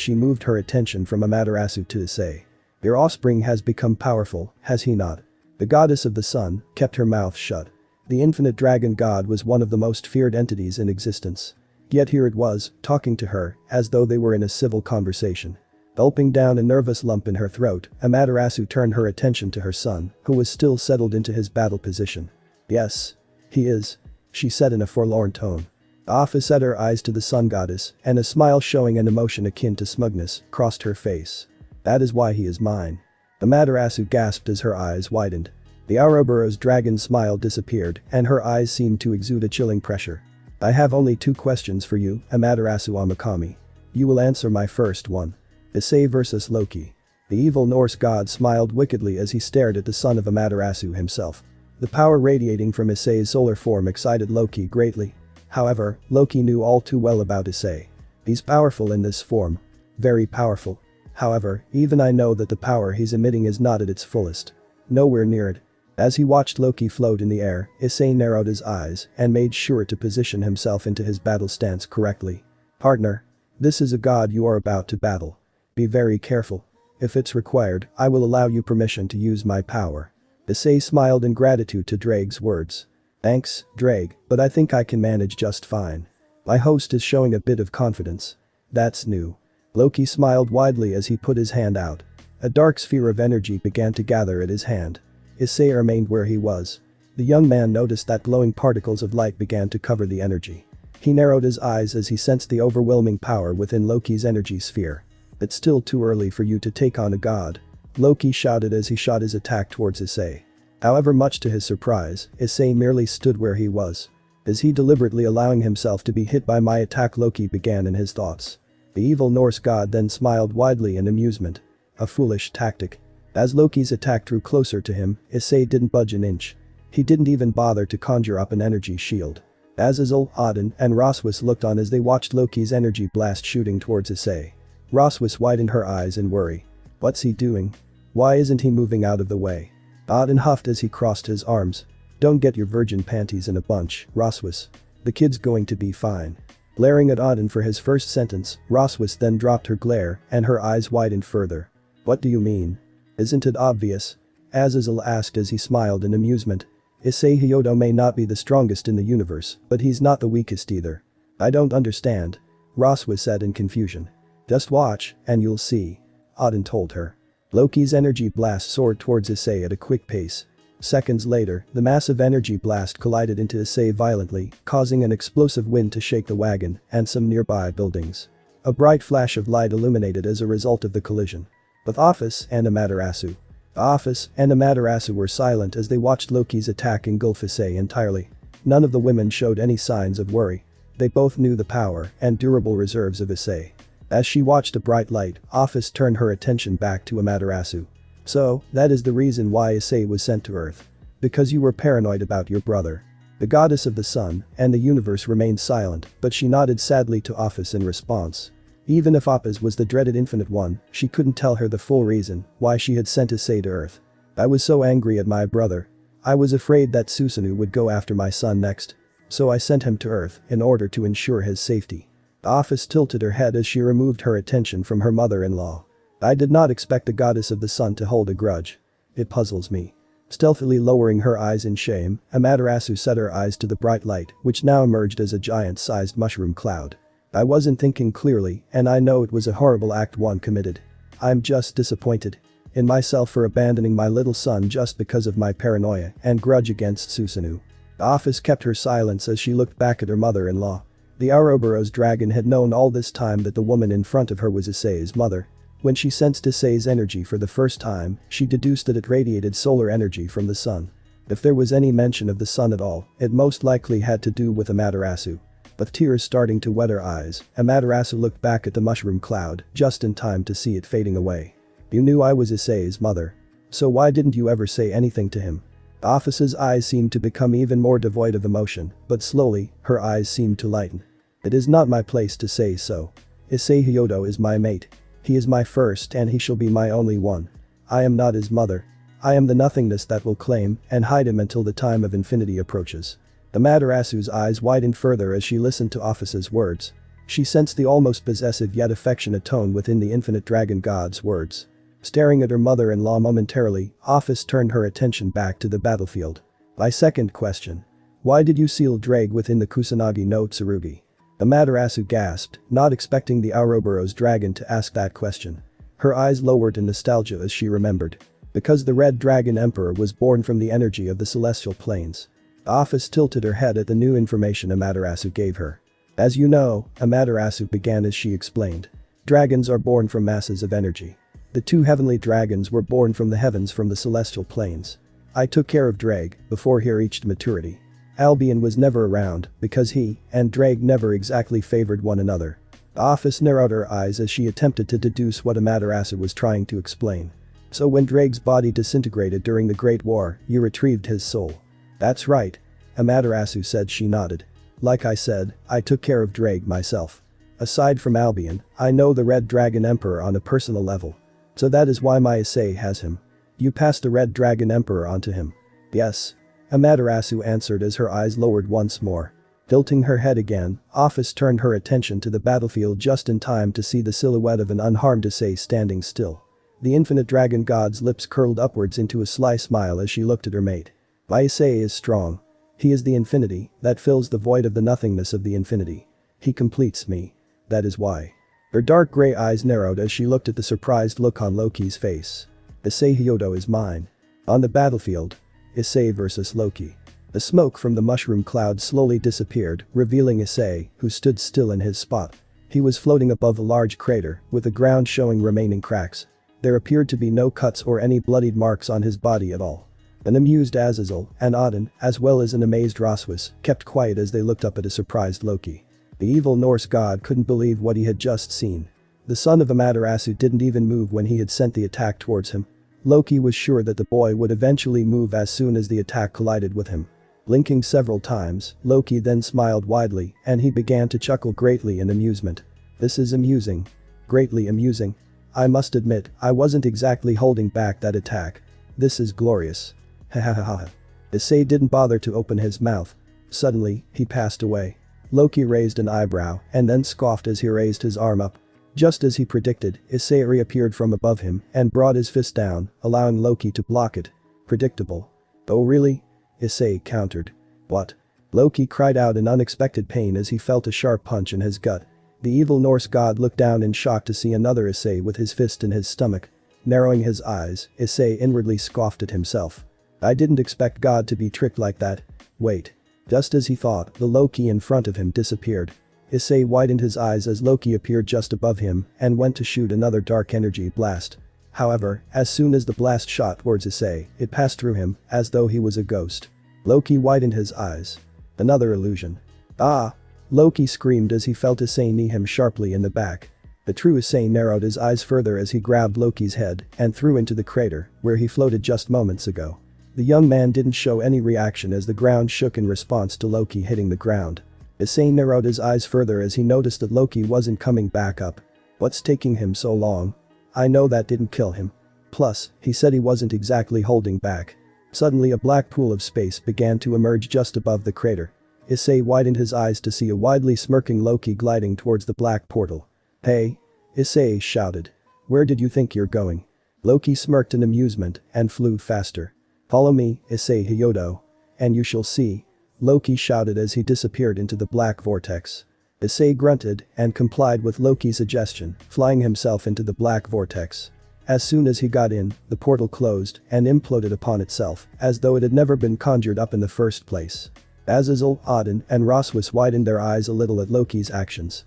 S1: she moved her attention from Amaterasu to Issei. Your offspring has become powerful, has he not? The goddess of the sun kept her mouth shut. The infinite dragon god was one of the most feared entities in existence. Yet here it was, talking to her, as though they were in a civil conversation. Gulping down a nervous lump in her throat, Amaterasu turned her attention to her son, who was still settled into his battle position. Yes. He is. She said in a forlorn tone. Office set her eyes to the sun goddess, and a smile showing an emotion akin to smugness crossed her face. That is why he is mine. Amaterasu gasped as her eyes widened. The Ouroboros dragon's smile disappeared, and her eyes seemed to exude a chilling pressure. I have only 2 questions for you, Amaterasu Amakami. You will answer my first one. Issei versus Loki. The evil Norse god smiled wickedly as he stared at the son of Amaterasu himself. The power radiating from Issei's solar form excited Loki greatly. However, Loki knew all too well about Issei. He's powerful in this form. Very powerful. However, even I know that the power he's emitting is not at its fullest. Nowhere near it. As he watched Loki float in the air, Issei narrowed his eyes and made sure to position himself into his battle stance correctly. Partner. This is a god you are about to battle. Be very careful. If it's required, I will allow you permission to use my power. Issei smiled in gratitude to Drake's words. Thanks, Drake, but I think I can manage just fine. My host is showing a bit of confidence. That's new. Loki smiled widely as he put his hand out. A dark sphere of energy began to gather at his hand. Issei remained where he was. The young man noticed that glowing particles of light began to cover the energy. He narrowed his eyes as he sensed the overwhelming power within Loki's energy sphere. It's still too early for you to take on a god. Loki shouted as he shot his attack towards Issei. However, much to his surprise, Issei merely stood where he was. Is he deliberately allowing himself to be hit by my attack? Loki began in his thoughts. The evil Norse god then smiled widely in amusement. A foolish tactic. As Loki's attack drew closer to him, Issei didn't budge an inch. He didn't even bother to conjure up an energy shield. Azazel, Odin, and Roswis looked on as they watched Loki's energy blast shooting towards Issei. Roswis widened her eyes in worry. What's he doing? Why isn't he moving out of the way? Odin huffed as he crossed his arms. Don't get your virgin panties in a bunch, Roswis. The kid's going to be fine. Glaring at Odin for his first sentence, Roswis then dropped her glare and her eyes widened further. What do you mean? Isn't it obvious? Azazel asked as he smiled in amusement. Issei Hyoudou may not be the strongest in the universe, but he's not the weakest either. I don't understand. Roswis said in confusion. Just watch, and you'll see. Odin told her. Loki's energy blast soared towards Issei at a quick pace. Seconds later, the massive energy blast collided into Issei violently, causing an explosive wind to shake the wagon and some nearby buildings. A bright flash of light illuminated as a result of the collision. Both Office and Amaterasu. Office and Amaterasu were silent as they watched Loki's attack engulf Issei entirely. None of the women showed any signs of worry. They both knew the power and durable reserves of Issei. As she watched a bright light, Office turned her attention back to Amaterasu. So, that is the reason why Issei was sent to Earth. Because you were paranoid about your brother. The goddess of the sun and the universe remained silent, but she nodded sadly to Office in response. Even if Apis was the dreaded Infinite One, she couldn't tell her the full reason why she had sent Issei to Earth. I was so angry at my brother. I was afraid that Susanoo would go after my son next. So I sent him to Earth in order to ensure his safety. Office tilted her head as she removed her attention from her mother-in-law. I did not expect the goddess of the sun to hold a grudge. It puzzles me. Stealthily lowering her eyes in shame, Amaterasu set her eyes to the bright light, which now emerged as a giant-sized mushroom cloud. I wasn't thinking clearly, and I know it was a horrible act one committed. I'm just disappointed in myself for abandoning my little son just because of my paranoia and grudge against Susanoo. Office kept her silence as she looked back at her mother-in-law. The Ouroboros dragon had known all this time that the woman in front of her was Issei's mother. When she sensed Issei's energy for the first time, she deduced that it radiated solar energy from the sun. If there was any mention of the sun at all, it most likely had to do with Amaterasu. With tears starting to wet her eyes, Amaterasu looked back at the mushroom cloud, just in time to see it fading away. You knew I was Issei's mother. So why didn't you ever say anything to him? Office's eyes seemed to become even more devoid of emotion, but slowly, her eyes seemed to lighten. It is not my place to say so. Issei Hyoudou is my mate. He is my first and he shall be my only one. I am not his mother. I am the nothingness that will claim and hide him until the time of infinity approaches. Amaterasu's eyes widened further as she listened to Office's words. She sensed the almost possessive yet affectionate tone within the infinite dragon god's words. Staring at her mother-in-law momentarily, Office turned her attention back to the battlefield. My second question. Why did you seal Drake within the Kusanagi no Tsurugi? Amaterasu gasped, not expecting the Ouroboros dragon to ask that question. Her eyes lowered in nostalgia as she remembered. Because the Red Dragon Emperor was born from the energy of the celestial planes. Office tilted her head at the new information Amaterasu gave her. As you know, Amaterasu began as she explained. Dragons are born from masses of energy. The two heavenly dragons were born from the heavens from the celestial planes. I took care of Drake before he reached maturity. Albion was never around because he and Drake never exactly favored one another. Office narrowed her eyes as she attempted to deduce what Amaterasu was trying to explain. So when Drake's body disintegrated during the Great War, you retrieved his soul. That's right. Amaterasu said. She nodded. Like I said, I took care of Drake myself. Aside from Albion, I know the Red Dragon Emperor on a personal level. So that is why my Issei has him. You passed the Red Dragon Emperor on to him. Yes. Amaterasu answered as her eyes lowered once more. Tilting her head again, Office turned her attention to the battlefield just in time to see the silhouette of an unharmed Issei standing still. The infinite dragon god's lips curled upwards into a sly smile as she looked at her mate. My Issei is strong. He is the infinity that fills the void of the nothingness of the infinity. He completes me. That is why. Her dark gray eyes narrowed as she looked at the surprised look on Loki's face. Issei Hyoudou is mine. On the battlefield. Issei versus Loki. The smoke from the mushroom cloud slowly disappeared, revealing Issei, who stood still in his spot. He was floating above a large crater, with the ground showing remaining cracks. There appeared to be no cuts or any bloodied marks on his body at all. An amused Azazel and Odin, as well as an amazed Roswus, kept quiet as they looked up at a surprised Loki. The evil Norse god couldn't believe what he had just seen. The son of Amaterasu didn't even move when he had sent the attack towards him. Loki was sure that the boy would eventually move as soon as the attack collided with him. Blinking several times, Loki then smiled widely and he began to chuckle greatly in amusement. This is amusing. Greatly amusing. I must admit, I wasn't exactly holding back that attack. This is glorious. Ha ha ha ha. Issei didn't bother to open his mouth. Suddenly, he passed away. Loki raised an eyebrow and then scoffed as he raised his arm up. Just as he predicted, Issei reappeared from above him and brought his fist down, allowing Loki to block it. Predictable. Oh really? Issei countered. What? Loki cried out in unexpected pain as he felt a sharp punch in his gut. The evil Norse god looked down in shock to see another Issei with his fist in his stomach. Narrowing his eyes, Issei inwardly scoffed at himself. I didn't expect God to be tricked like that. Wait. Just as he thought, the Loki in front of him disappeared. Issei widened his eyes as Loki appeared just above him and went to shoot another dark energy blast. However, as soon as the blast shot towards Issei, it passed through him as though he was a ghost. Loki widened his eyes. Another illusion. Ah! Loki screamed as he felt Issei knee him sharply in the back. The true Issei narrowed his eyes further as he grabbed Loki's head and threw into the crater where he floated just moments ago. The young man didn't show any reaction as the ground shook in response to Loki hitting the ground. Issei narrowed his eyes further as he noticed that Loki wasn't coming back up. What's taking him so long? I know that didn't kill him. Plus, he said he wasn't exactly holding back. Suddenly a black pool of space began to emerge just above the crater. Issei widened his eyes to see a widely smirking Loki gliding towards the black portal. Hey! Issei shouted. Where did you think you're going? Loki smirked in amusement and flew faster. Follow me, Issei Hyoudou. And you shall see. Loki shouted as he disappeared into the black vortex. Issei grunted and complied with Loki's suggestion, flying himself into the black vortex. As soon as he got in, the portal closed and imploded upon itself, as though it had never been conjured up in the first place. Azazel, Odin, and Roswus widened their eyes a little at Loki's actions.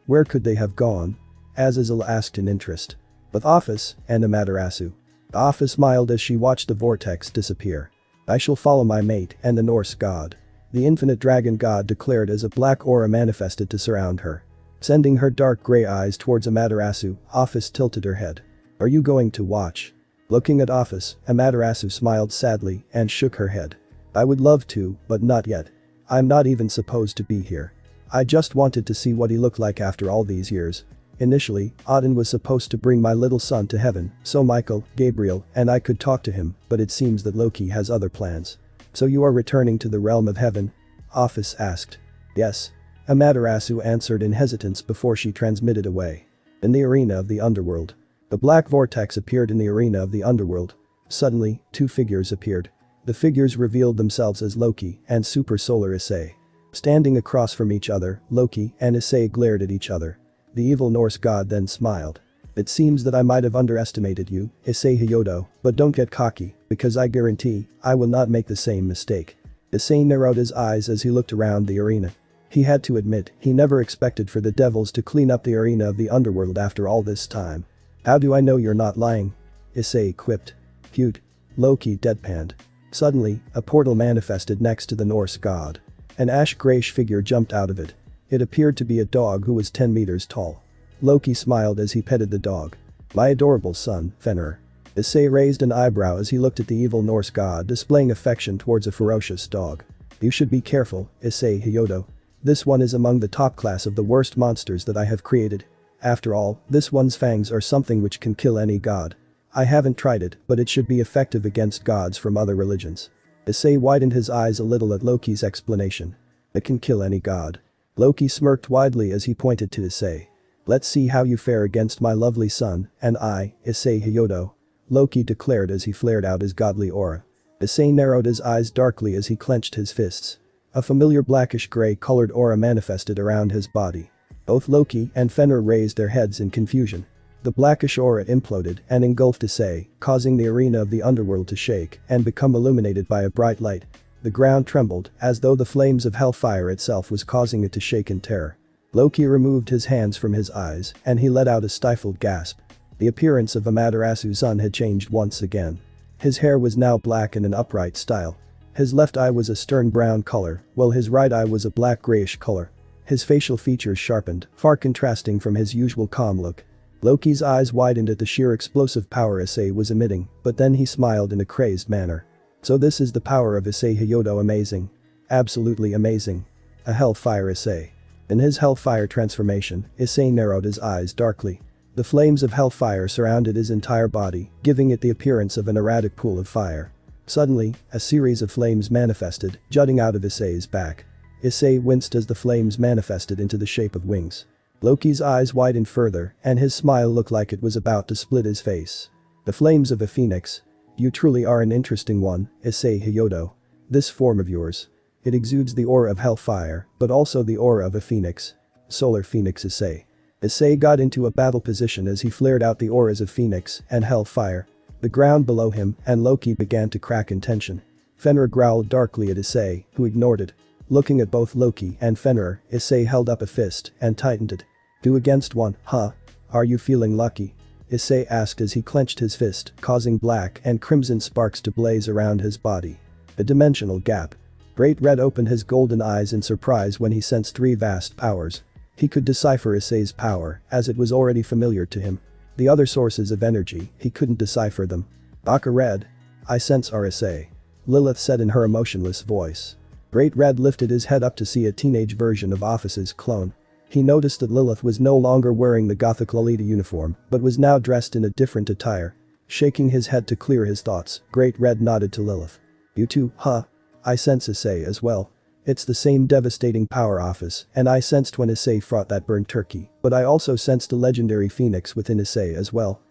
S1: Where could they have gone? Azazel asked in interest. With Office and Amaterasu. Office smiled as she watched the vortex disappear. I shall follow my mate and the Norse god. The infinite dragon god declared as a black aura manifested to surround her. Sending her dark gray eyes towards Amaterasu, Office tilted her head. Are you going to watch? Looking at Office, Amaterasu smiled sadly and shook her head. I would love to, but not yet. I'm not even supposed to be here. I just wanted to see what he looked like after all these years. Initially, Odin was supposed to bring my little son to heaven, so Michael, Gabriel, and I could talk to him, but it seems that Loki has other plans. So you are returning to the realm of heaven? Office asked. Yes. Amaterasu answered in hesitance before she transmitted away. In the arena of the underworld. The black vortex appeared in the arena of the underworld. Suddenly, two figures appeared. The figures revealed themselves as Loki and Super Solar Issei. Standing across from each other, Loki and Issei glared at each other. The evil Norse god then smiled. It seems that I might have underestimated you, Issei Hyoudou, but don't get cocky, because I guarantee I will not make the same mistake. Issei narrowed his eyes as he looked around the arena. He had to admit he never expected for the devils to clean up the arena of the underworld after all this time. How do I know you're not lying? Issei quipped. Cute. Loki deadpanned. Suddenly, a portal manifested next to the Norse god. An ash-grayish figure jumped out of it. It appeared to be a dog who was 10 meters tall. Loki smiled as he petted the dog. My adorable son, Fenrir. Issei raised an eyebrow as he looked at the evil Norse god displaying affection towards a ferocious dog. You should be careful, Issei Hyoudou. This one is among the top class of the worst monsters that I have created. After all, this one's fangs are something which can kill any god. I haven't tried it, but it should be effective against gods from other religions. Issei widened his eyes a little at Loki's explanation. It can kill any god. Loki smirked widely as he pointed to Issei. Let's see how you fare against my lovely son, and I, Issei Hyoudou. Loki declared as he flared out his godly aura. Issei narrowed his eyes darkly as he clenched his fists. A familiar blackish-gray colored aura manifested around his body. Both Loki and Fenrir raised their heads in confusion. The blackish aura imploded and engulfed Issei, causing the arena of the underworld to shake and become illuminated by a bright light. The ground trembled, as though the flames of hellfire itself was causing it to shake in terror. Loki removed his hands from his eyes, and he let out a stifled gasp. The appearance of Amaterasu's son had changed once again. His hair was now black in an upright style. His left eye was a stern brown color, while his right eye was a black-grayish color. His facial features sharpened, far contrasting from his usual calm look. Loki's eyes widened at the sheer explosive power Issei was emitting, but then he smiled in a crazed manner. So this is the power of Issei Hyoudou. Amazing. Absolutely amazing. A hellfire Issei. In his hellfire transformation, Issei narrowed his eyes darkly. The flames of hellfire surrounded his entire body, giving it the appearance of an erratic pool of fire. Suddenly, a series of flames manifested, jutting out of Issei's back. Issei winced as the flames manifested into the shape of wings. Loki's eyes widened further, and his smile looked like it was about to split his face. The flames of a phoenix. You truly are an interesting one, Issei Hyoudou. This form of yours. It exudes the aura of hellfire, but also the aura of a phoenix. Solar Phoenix Issei. Issei got into a battle position as he flared out the auras of phoenix and hellfire. The ground below him and Loki began to crack in tension. Fenrir growled darkly at Issei, who ignored it. Looking at both Loki and Fenrir, Issei held up a fist and tightened it. 2 against 1, huh? Are you feeling lucky? Issei asked as he clenched his fist, causing black and crimson sparks to blaze around his body. A dimensional gap. Great Red opened his golden eyes in surprise when he sensed 3 vast powers. He could decipher Issei's power, as it was already familiar to him. The other sources of energy, he couldn't decipher them. Baka Red. I sense our Issei. Lilith said in her emotionless voice. Great Red lifted his head up to see a teenage version of Office's clone. He noticed that Lilith was no longer wearing the Gothic Lolita uniform, but was now dressed in a different attire. Shaking his head to clear his thoughts, Great Red nodded to Lilith. You too, huh? I sense Issei as well. It's the same devastating power Office, and I sensed when Issei fought that burnt turkey, but I also sensed a legendary phoenix within Issei as well.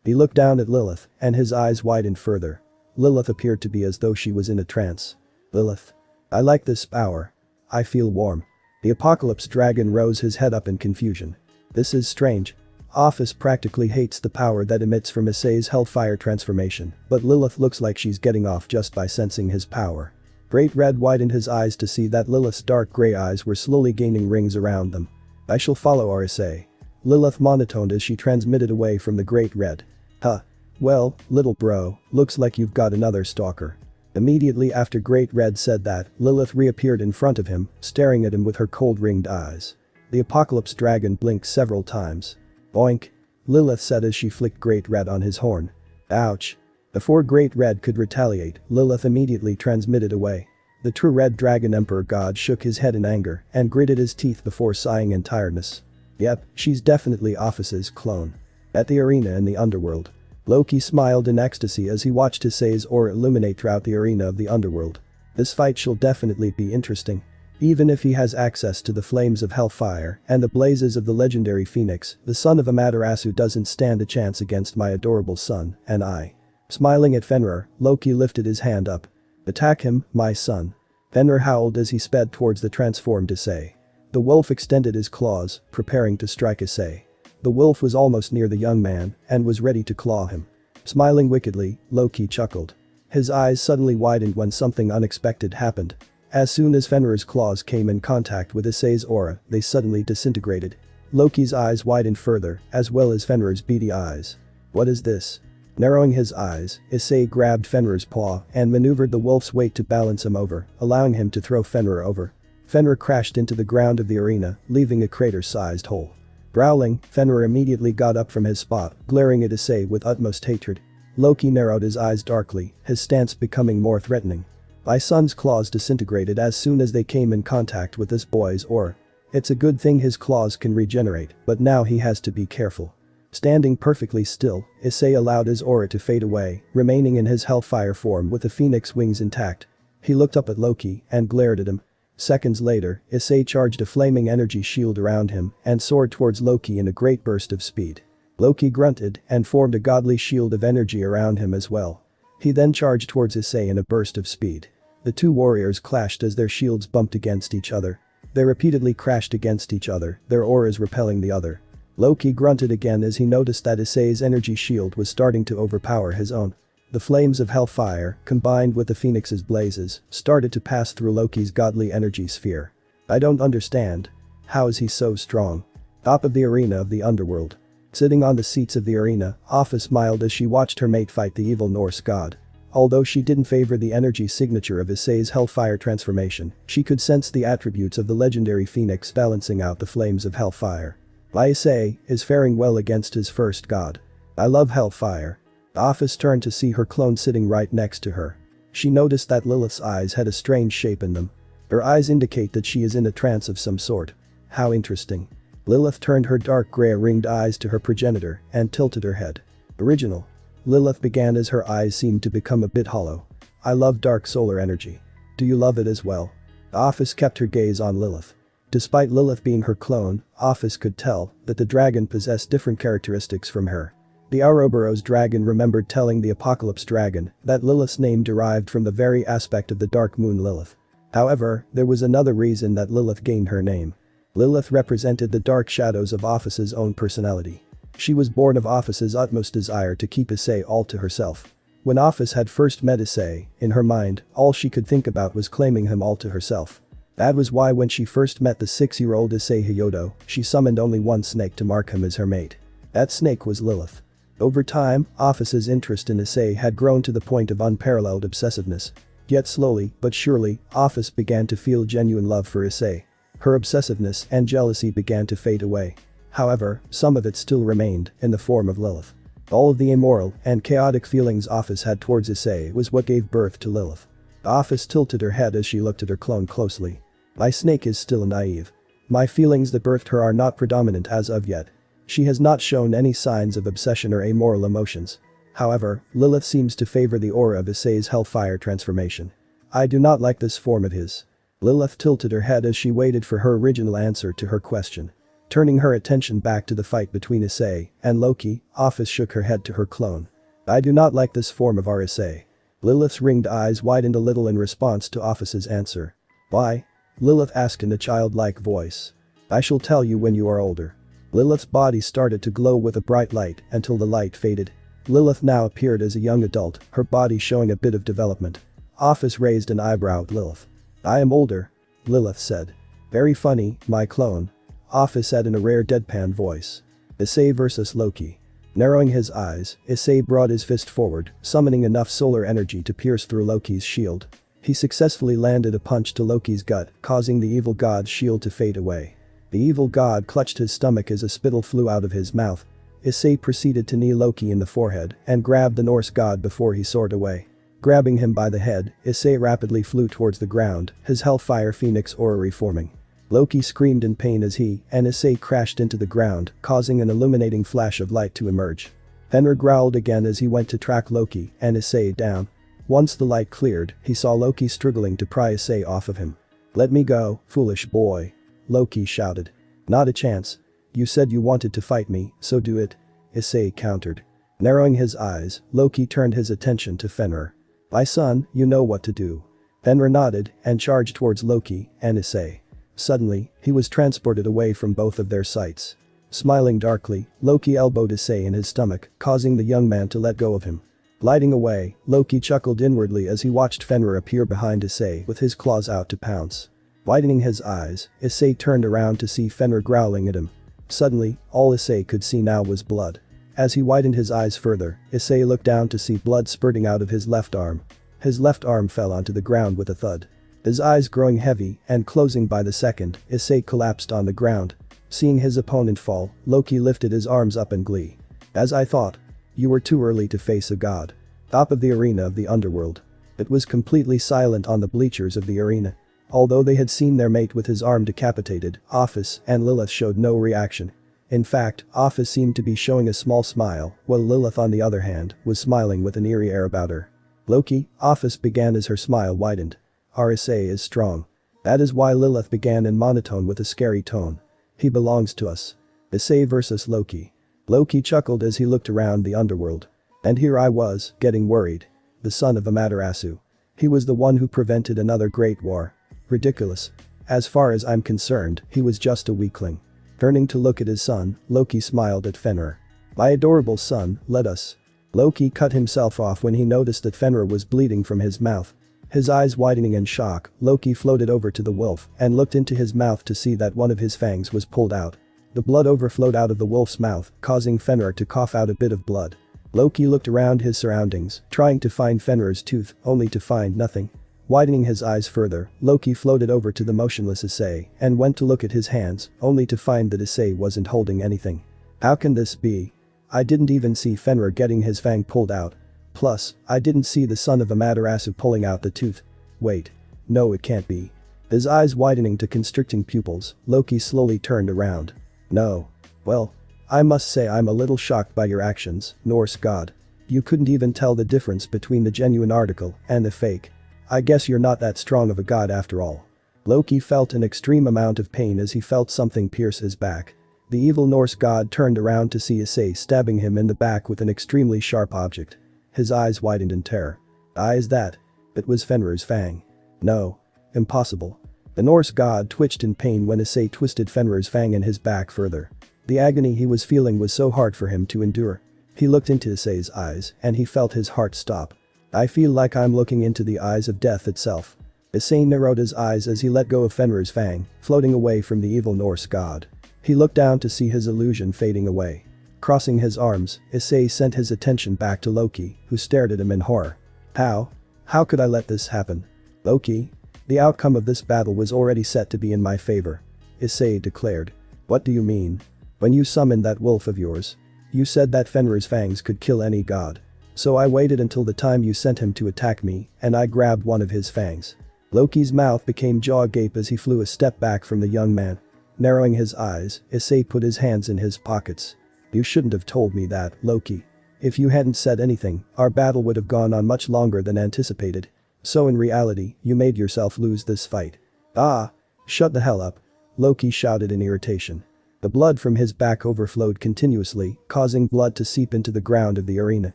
S1: He looked down at Lilith, and his eyes widened further. Lilith appeared to be as though she was in a trance. Lilith. I like this power. I feel warm. The Apocalypse Dragon rose his head up in confusion. This is strange. Office practically hates the power that emits from Issei's hellfire transformation, but Lilith looks like she's getting off just by sensing his power. Great Red widened his eyes to see that Lilith's dark gray eyes were slowly gaining rings around them. I shall follow our Issei. Lilith monotoned as she transmitted away from the Great Red. Huh. Well, little bro, looks like you've got another stalker. Immediately after Great Red said that, Lilith reappeared in front of him, staring at him with her cold ringed eyes. The Apocalypse Dragon blinked several times. Boink. Lilith said as she flicked Great Red on his horn. Ouch. Before Great Red could retaliate, Lilith immediately transmitted away. The true Red Dragon Emperor God shook his head in anger and gritted his teeth before sighing in tiredness. Yep, she's definitely Office's clone. At the arena in the underworld. Loki smiled in ecstasy as he watched Issei's aura illuminate throughout the arena of the underworld. This fight shall definitely be interesting. Even if he has access to the flames of hellfire and the blazes of the legendary phoenix, the son of Amaterasu doesn't stand a chance against my adorable son, and I. Smiling at Fenrir, Loki lifted his hand up. Attack him, my son. Fenrir howled as he sped towards the transformed Issei. The wolf extended his claws, preparing to strike Issei. The wolf was almost near the young man and was ready to claw him. Smiling wickedly, Loki chuckled. His eyes suddenly widened when something unexpected happened. As soon as Fenrir's claws came in contact with Issei's aura, they suddenly disintegrated. Loki's eyes widened further, as well as Fenrir's beady eyes. What is this? Narrowing his eyes, Issei grabbed Fenrir's paw and maneuvered the wolf's weight to balance him over, allowing him to throw Fenrir over. Fenrir crashed into the ground of the arena, leaving a crater-sized hole. Growling, Fenrir immediately got up from his spot, glaring at Issei with utmost hatred. Loki narrowed his eyes darkly, his stance becoming more threatening. My son's claws disintegrated as soon as they came in contact with this boy's aura. It's a good thing his claws can regenerate, but now he has to be careful. Standing perfectly still, Issei allowed his aura to fade away, remaining in his hellfire form with the phoenix wings intact. He looked up at Loki and glared at him. Seconds later, Issei charged a flaming energy shield around him and soared towards Loki in a great burst of speed. Loki grunted and formed a godly shield of energy around him as well. He then charged towards Issei in a burst of speed. The two warriors clashed as their shields bumped against each other. They repeatedly crashed against each other, their auras repelling the other. Loki grunted again as he noticed that Issei's energy shield was starting to overpower his own. The flames of hellfire, combined with the phoenix's blazes, started to pass through Loki's godly energy sphere. I don't understand. How is he so strong? Top of the arena of the underworld. Sitting on the seats of the arena, Apha smiled as she watched her mate fight the evil Norse god. Although she didn't favor the energy signature of Issei's hellfire transformation, she could sense the attributes of the legendary phoenix balancing out the flames of hellfire. Issei is faring well against his first god. I love hellfire. Apha turned to see her clone sitting right next to her. She noticed that Lilith's eyes had a strange shape in them. Her eyes indicate that she is in a trance of some sort. How interesting. Lilith turned her dark gray ringed eyes to her progenitor and tilted her head. Original. Lilith began as her eyes seemed to become a bit hollow. I love dark solar energy. Do you love it as well? Apha kept her gaze on Lilith. Despite Lilith being her clone, Apha could tell that the dragon possessed different characteristics from her. The Ouroboros dragon remembered telling the Apocalypse dragon that Lilith's name derived from the very aspect of the dark moon Lilith. However, there was another reason that Lilith gained her name. Lilith represented the dark shadows of Apha's own personality. She was born of Apha's utmost desire to keep Issei all to herself. When Apha had first met Issei, in her mind, all she could think about was claiming him all to herself. That was why when she first met the 6-year-old Issei Hyoudou, she summoned only one snake to mark him as her mate. That snake was Lilith. Over time, Apha's interest in Issei had grown to the point of unparalleled obsessiveness. Yet slowly but surely, Apha began to feel genuine love for Issei. Her obsessiveness and jealousy began to fade away. However, some of it still remained, in the form of Lilith. All of the immoral and chaotic feelings Apha had towards Issei was what gave birth to Lilith. Apha tilted her head as she looked at her clone closely. My snake is still naive. My feelings that birthed her are not predominant as of yet. She has not shown any signs of obsession or amoral emotions. However, Lilith seems to favor the aura of Issei's hellfire transformation. I do not like this form of his. Lilith tilted her head as she waited for her original answer to her question. Turning her attention back to the fight between Issei and Loki, Apha shook her head to her clone. I do not like this form of our Issei. Lilith's ringed eyes widened a little in response to Apha's answer. Why? Lilith asked in a childlike voice. I shall tell you when you are older. Lilith's body started to glow with a bright light until the light faded. Lilith now appeared as a young adult, her body showing a bit of development. Apha raised an eyebrow at Lilith. I am older. Lilith said. Very funny, my clone. Apha said in a rare deadpan voice. Issei versus Loki. Narrowing his eyes, Issei brought his fist forward, summoning enough solar energy to pierce through Loki's shield. He successfully landed a punch to Loki's gut, causing the evil god's shield to fade away. The evil god clutched his stomach as a spittle flew out of his mouth. Issei proceeded to knee Loki in the forehead and grabbed the Norse god before he soared away. Grabbing him by the head, Issei rapidly flew towards the ground, his hellfire phoenix aura reforming. Loki screamed in pain as he and Issei crashed into the ground, causing an illuminating flash of light to emerge. Fenrir growled again as he went to track Loki and Issei down. Once the light cleared, he saw Loki struggling to pry Issei off of him. Let me go, foolish boy. Loki shouted. Not a chance. You said you wanted to fight me, so do it. Issei countered. Narrowing his eyes, Loki turned his attention to Fenrir. My son, you know what to do. Fenrir nodded and charged towards Loki and Issei. Suddenly, he was transported away from both of their sights. Smiling darkly, Loki elbowed Issei in his stomach, causing the young man to let go of him. Gliding away, Loki chuckled inwardly as he watched Fenrir appear behind Issei with his claws out to pounce. Widening his eyes, Issei turned around to see Fenrir growling at him. Suddenly, all Issei could see now was blood. As he widened his eyes further, Issei looked down to see blood spurting out of his left arm. His left arm fell onto the ground with a thud. His eyes growing heavy and closing by the second, Issei collapsed on the ground. Seeing his opponent fall, Loki lifted his arms up in glee. As I thought. You were too early to face a god. Top of the arena of the underworld. It was completely silent on the bleachers of the arena. Although they had seen their mate with his arm decapitated, Office and Lilith showed no reaction. In fact, Office seemed to be showing a small smile, while Lilith on the other hand, was smiling with an eerie air about her. Loki, Office began as her smile widened. Our Issei is strong. That is why Lilith began in monotone with a scary tone. He belongs to us. Issei versus Loki. Loki chuckled as he looked around the underworld. And here I was, getting worried. The son of Amaterasu. He was the one who prevented another great war. Ridiculous. As far as I'm concerned, he was just a weakling. Turning to look at his son, Loki smiled at Fenrir. My adorable son, let us. Loki cut himself off when he noticed that Fenrir was bleeding from his mouth. His eyes widening in shock, Loki floated over to the wolf and looked into his mouth to see that one of his fangs was pulled out. The blood overflowed out of the wolf's mouth, causing Fenrir to cough out a bit of blood. Loki looked around his surroundings, trying to find Fenrir's tooth, only to find nothing. Widening his eyes further, Loki floated over to the motionless Issei and went to look at his hands, only to find that Issei wasn't holding anything. How can this be? I didn't even see Fenrir getting his fang pulled out. Plus, I didn't see the son of Amaterasu pulling out the tooth. Wait. No, it can't be. His eyes widening to constricting pupils, Loki slowly turned around. No. Well, I must say I'm a little shocked by your actions, Norse god. You couldn't even tell the difference between the genuine article and the fake. I guess you're not that strong of a god after all. Loki felt an extreme amount of pain as he felt something pierce his back. The evil Norse god turned around to see Issei stabbing him in the back with an extremely sharp object. His eyes widened in terror. Is that? It was Fenrir's fang. No. Impossible. The Norse god twitched in pain when Issei twisted Fenrir's fang in his back further. The agony he was feeling was so hard for him to endure. He looked into Issei's eyes and he felt his heart stop. I feel like I'm looking into the eyes of death itself. Issei narrowed his eyes as he let go of Fenrir's fang, floating away from the evil Norse god. He looked down to see his illusion fading away. Crossing his arms, Issei sent his attention back to Loki, who stared at him in horror. How? How could I let this happen? Loki? The outcome of this battle was already set to be in my favor. Issei declared. What do you mean? When you summoned that wolf of yours, you said that Fenrir's fangs could kill any god. So I waited until the time you sent him to attack me, and I grabbed one of his fangs. Loki's mouth became jaw agape as he flew a step back from the young man. Narrowing his eyes, Issei put his hands in his pockets. You shouldn't have told me that, Loki. If you hadn't said anything, our battle would have gone on much longer than anticipated. So in reality, you made yourself lose this fight. Ah! Shut the hell up. Loki shouted in irritation. The blood from his back overflowed continuously, causing blood to seep into the ground of the arena.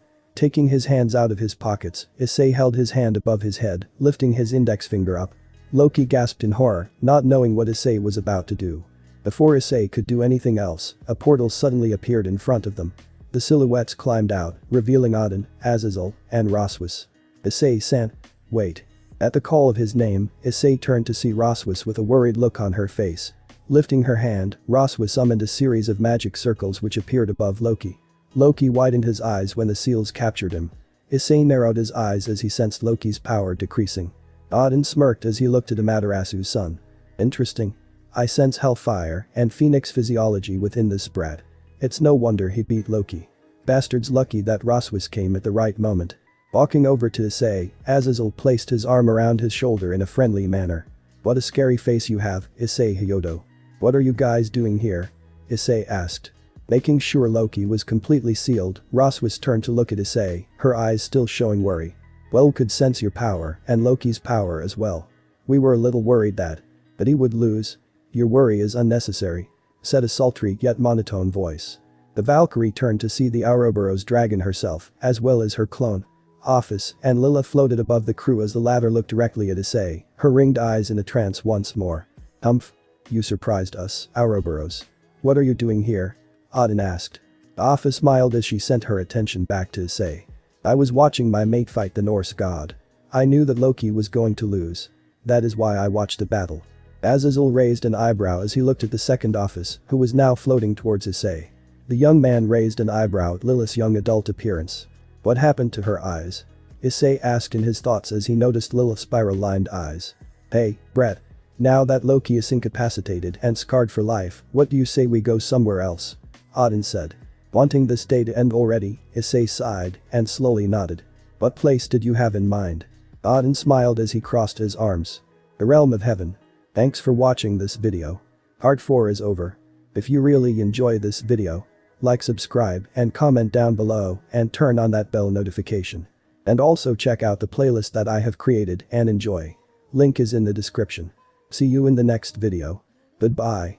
S1: Taking his hands out of his pockets, Issei held his hand above his head, lifting his index finger up. Loki gasped in horror, not knowing what Issei was about to do. Before Issei could do anything else, a portal suddenly appeared in front of them. The silhouettes climbed out, revealing Odin, Azazel, and Roswus. Issei-san. Wait. At the call of his name, Issei turned to see Roswus with a worried look on her face. Lifting her hand, Roswus summoned a series of magic circles which appeared above Loki. Loki widened his eyes when the seals captured him. Issei narrowed his eyes as he sensed Loki's power decreasing. Odin smirked as he looked at Amaterasu's son. Interesting. I sense hellfire and phoenix physiology within this brat. It's no wonder he beat Loki. Bastard's lucky that Roswus came at the right moment. Walking over to Issei, Azazel placed his arm around his shoulder in a friendly manner. What a scary face you have, Issei Hyoudou. What are you guys doing here? Issei asked. Making sure Loki was completely sealed, Roswus turned to look at Issei, her eyes still showing worry. Well, could sense your power and Loki's power as well. We were a little worried that he would lose. Your worry is unnecessary, said a sultry yet monotone voice. The Valkyrie turned to see the Ouroboros dragon herself, as well as her clone. Office and Lilith floated above the crew as the latter looked directly at Issei, her ringed eyes in a trance once more. Humph. You surprised us, Ouroboros. What are you doing here? Odin asked. Office smiled as she sent her attention back to Issei. I was watching my mate fight the Norse god. I knew that Loki was going to lose. That is why I watched the battle. Azazel raised an eyebrow as he looked at the second office, who was now floating towards Issei. The young man raised an eyebrow at Lilith's young adult appearance. What happened to her eyes? Issei asked in his thoughts as he noticed Lilith's spiral-lined eyes. Hey, Brett. Now that Loki is incapacitated and scarred for life, what do you say we go somewhere else? Odin said. Wanting this day to end already, Issei sighed and slowly nodded. What place did you have in mind? Odin smiled as he crossed his arms. The realm of heaven. Thanks for watching this video. Part 4 is over. If you really enjoy this video, like, subscribe, and comment down below, and turn on that bell notification. And also check out the playlist that I have created and enjoy. Link is in the description. See you in the next video. Goodbye.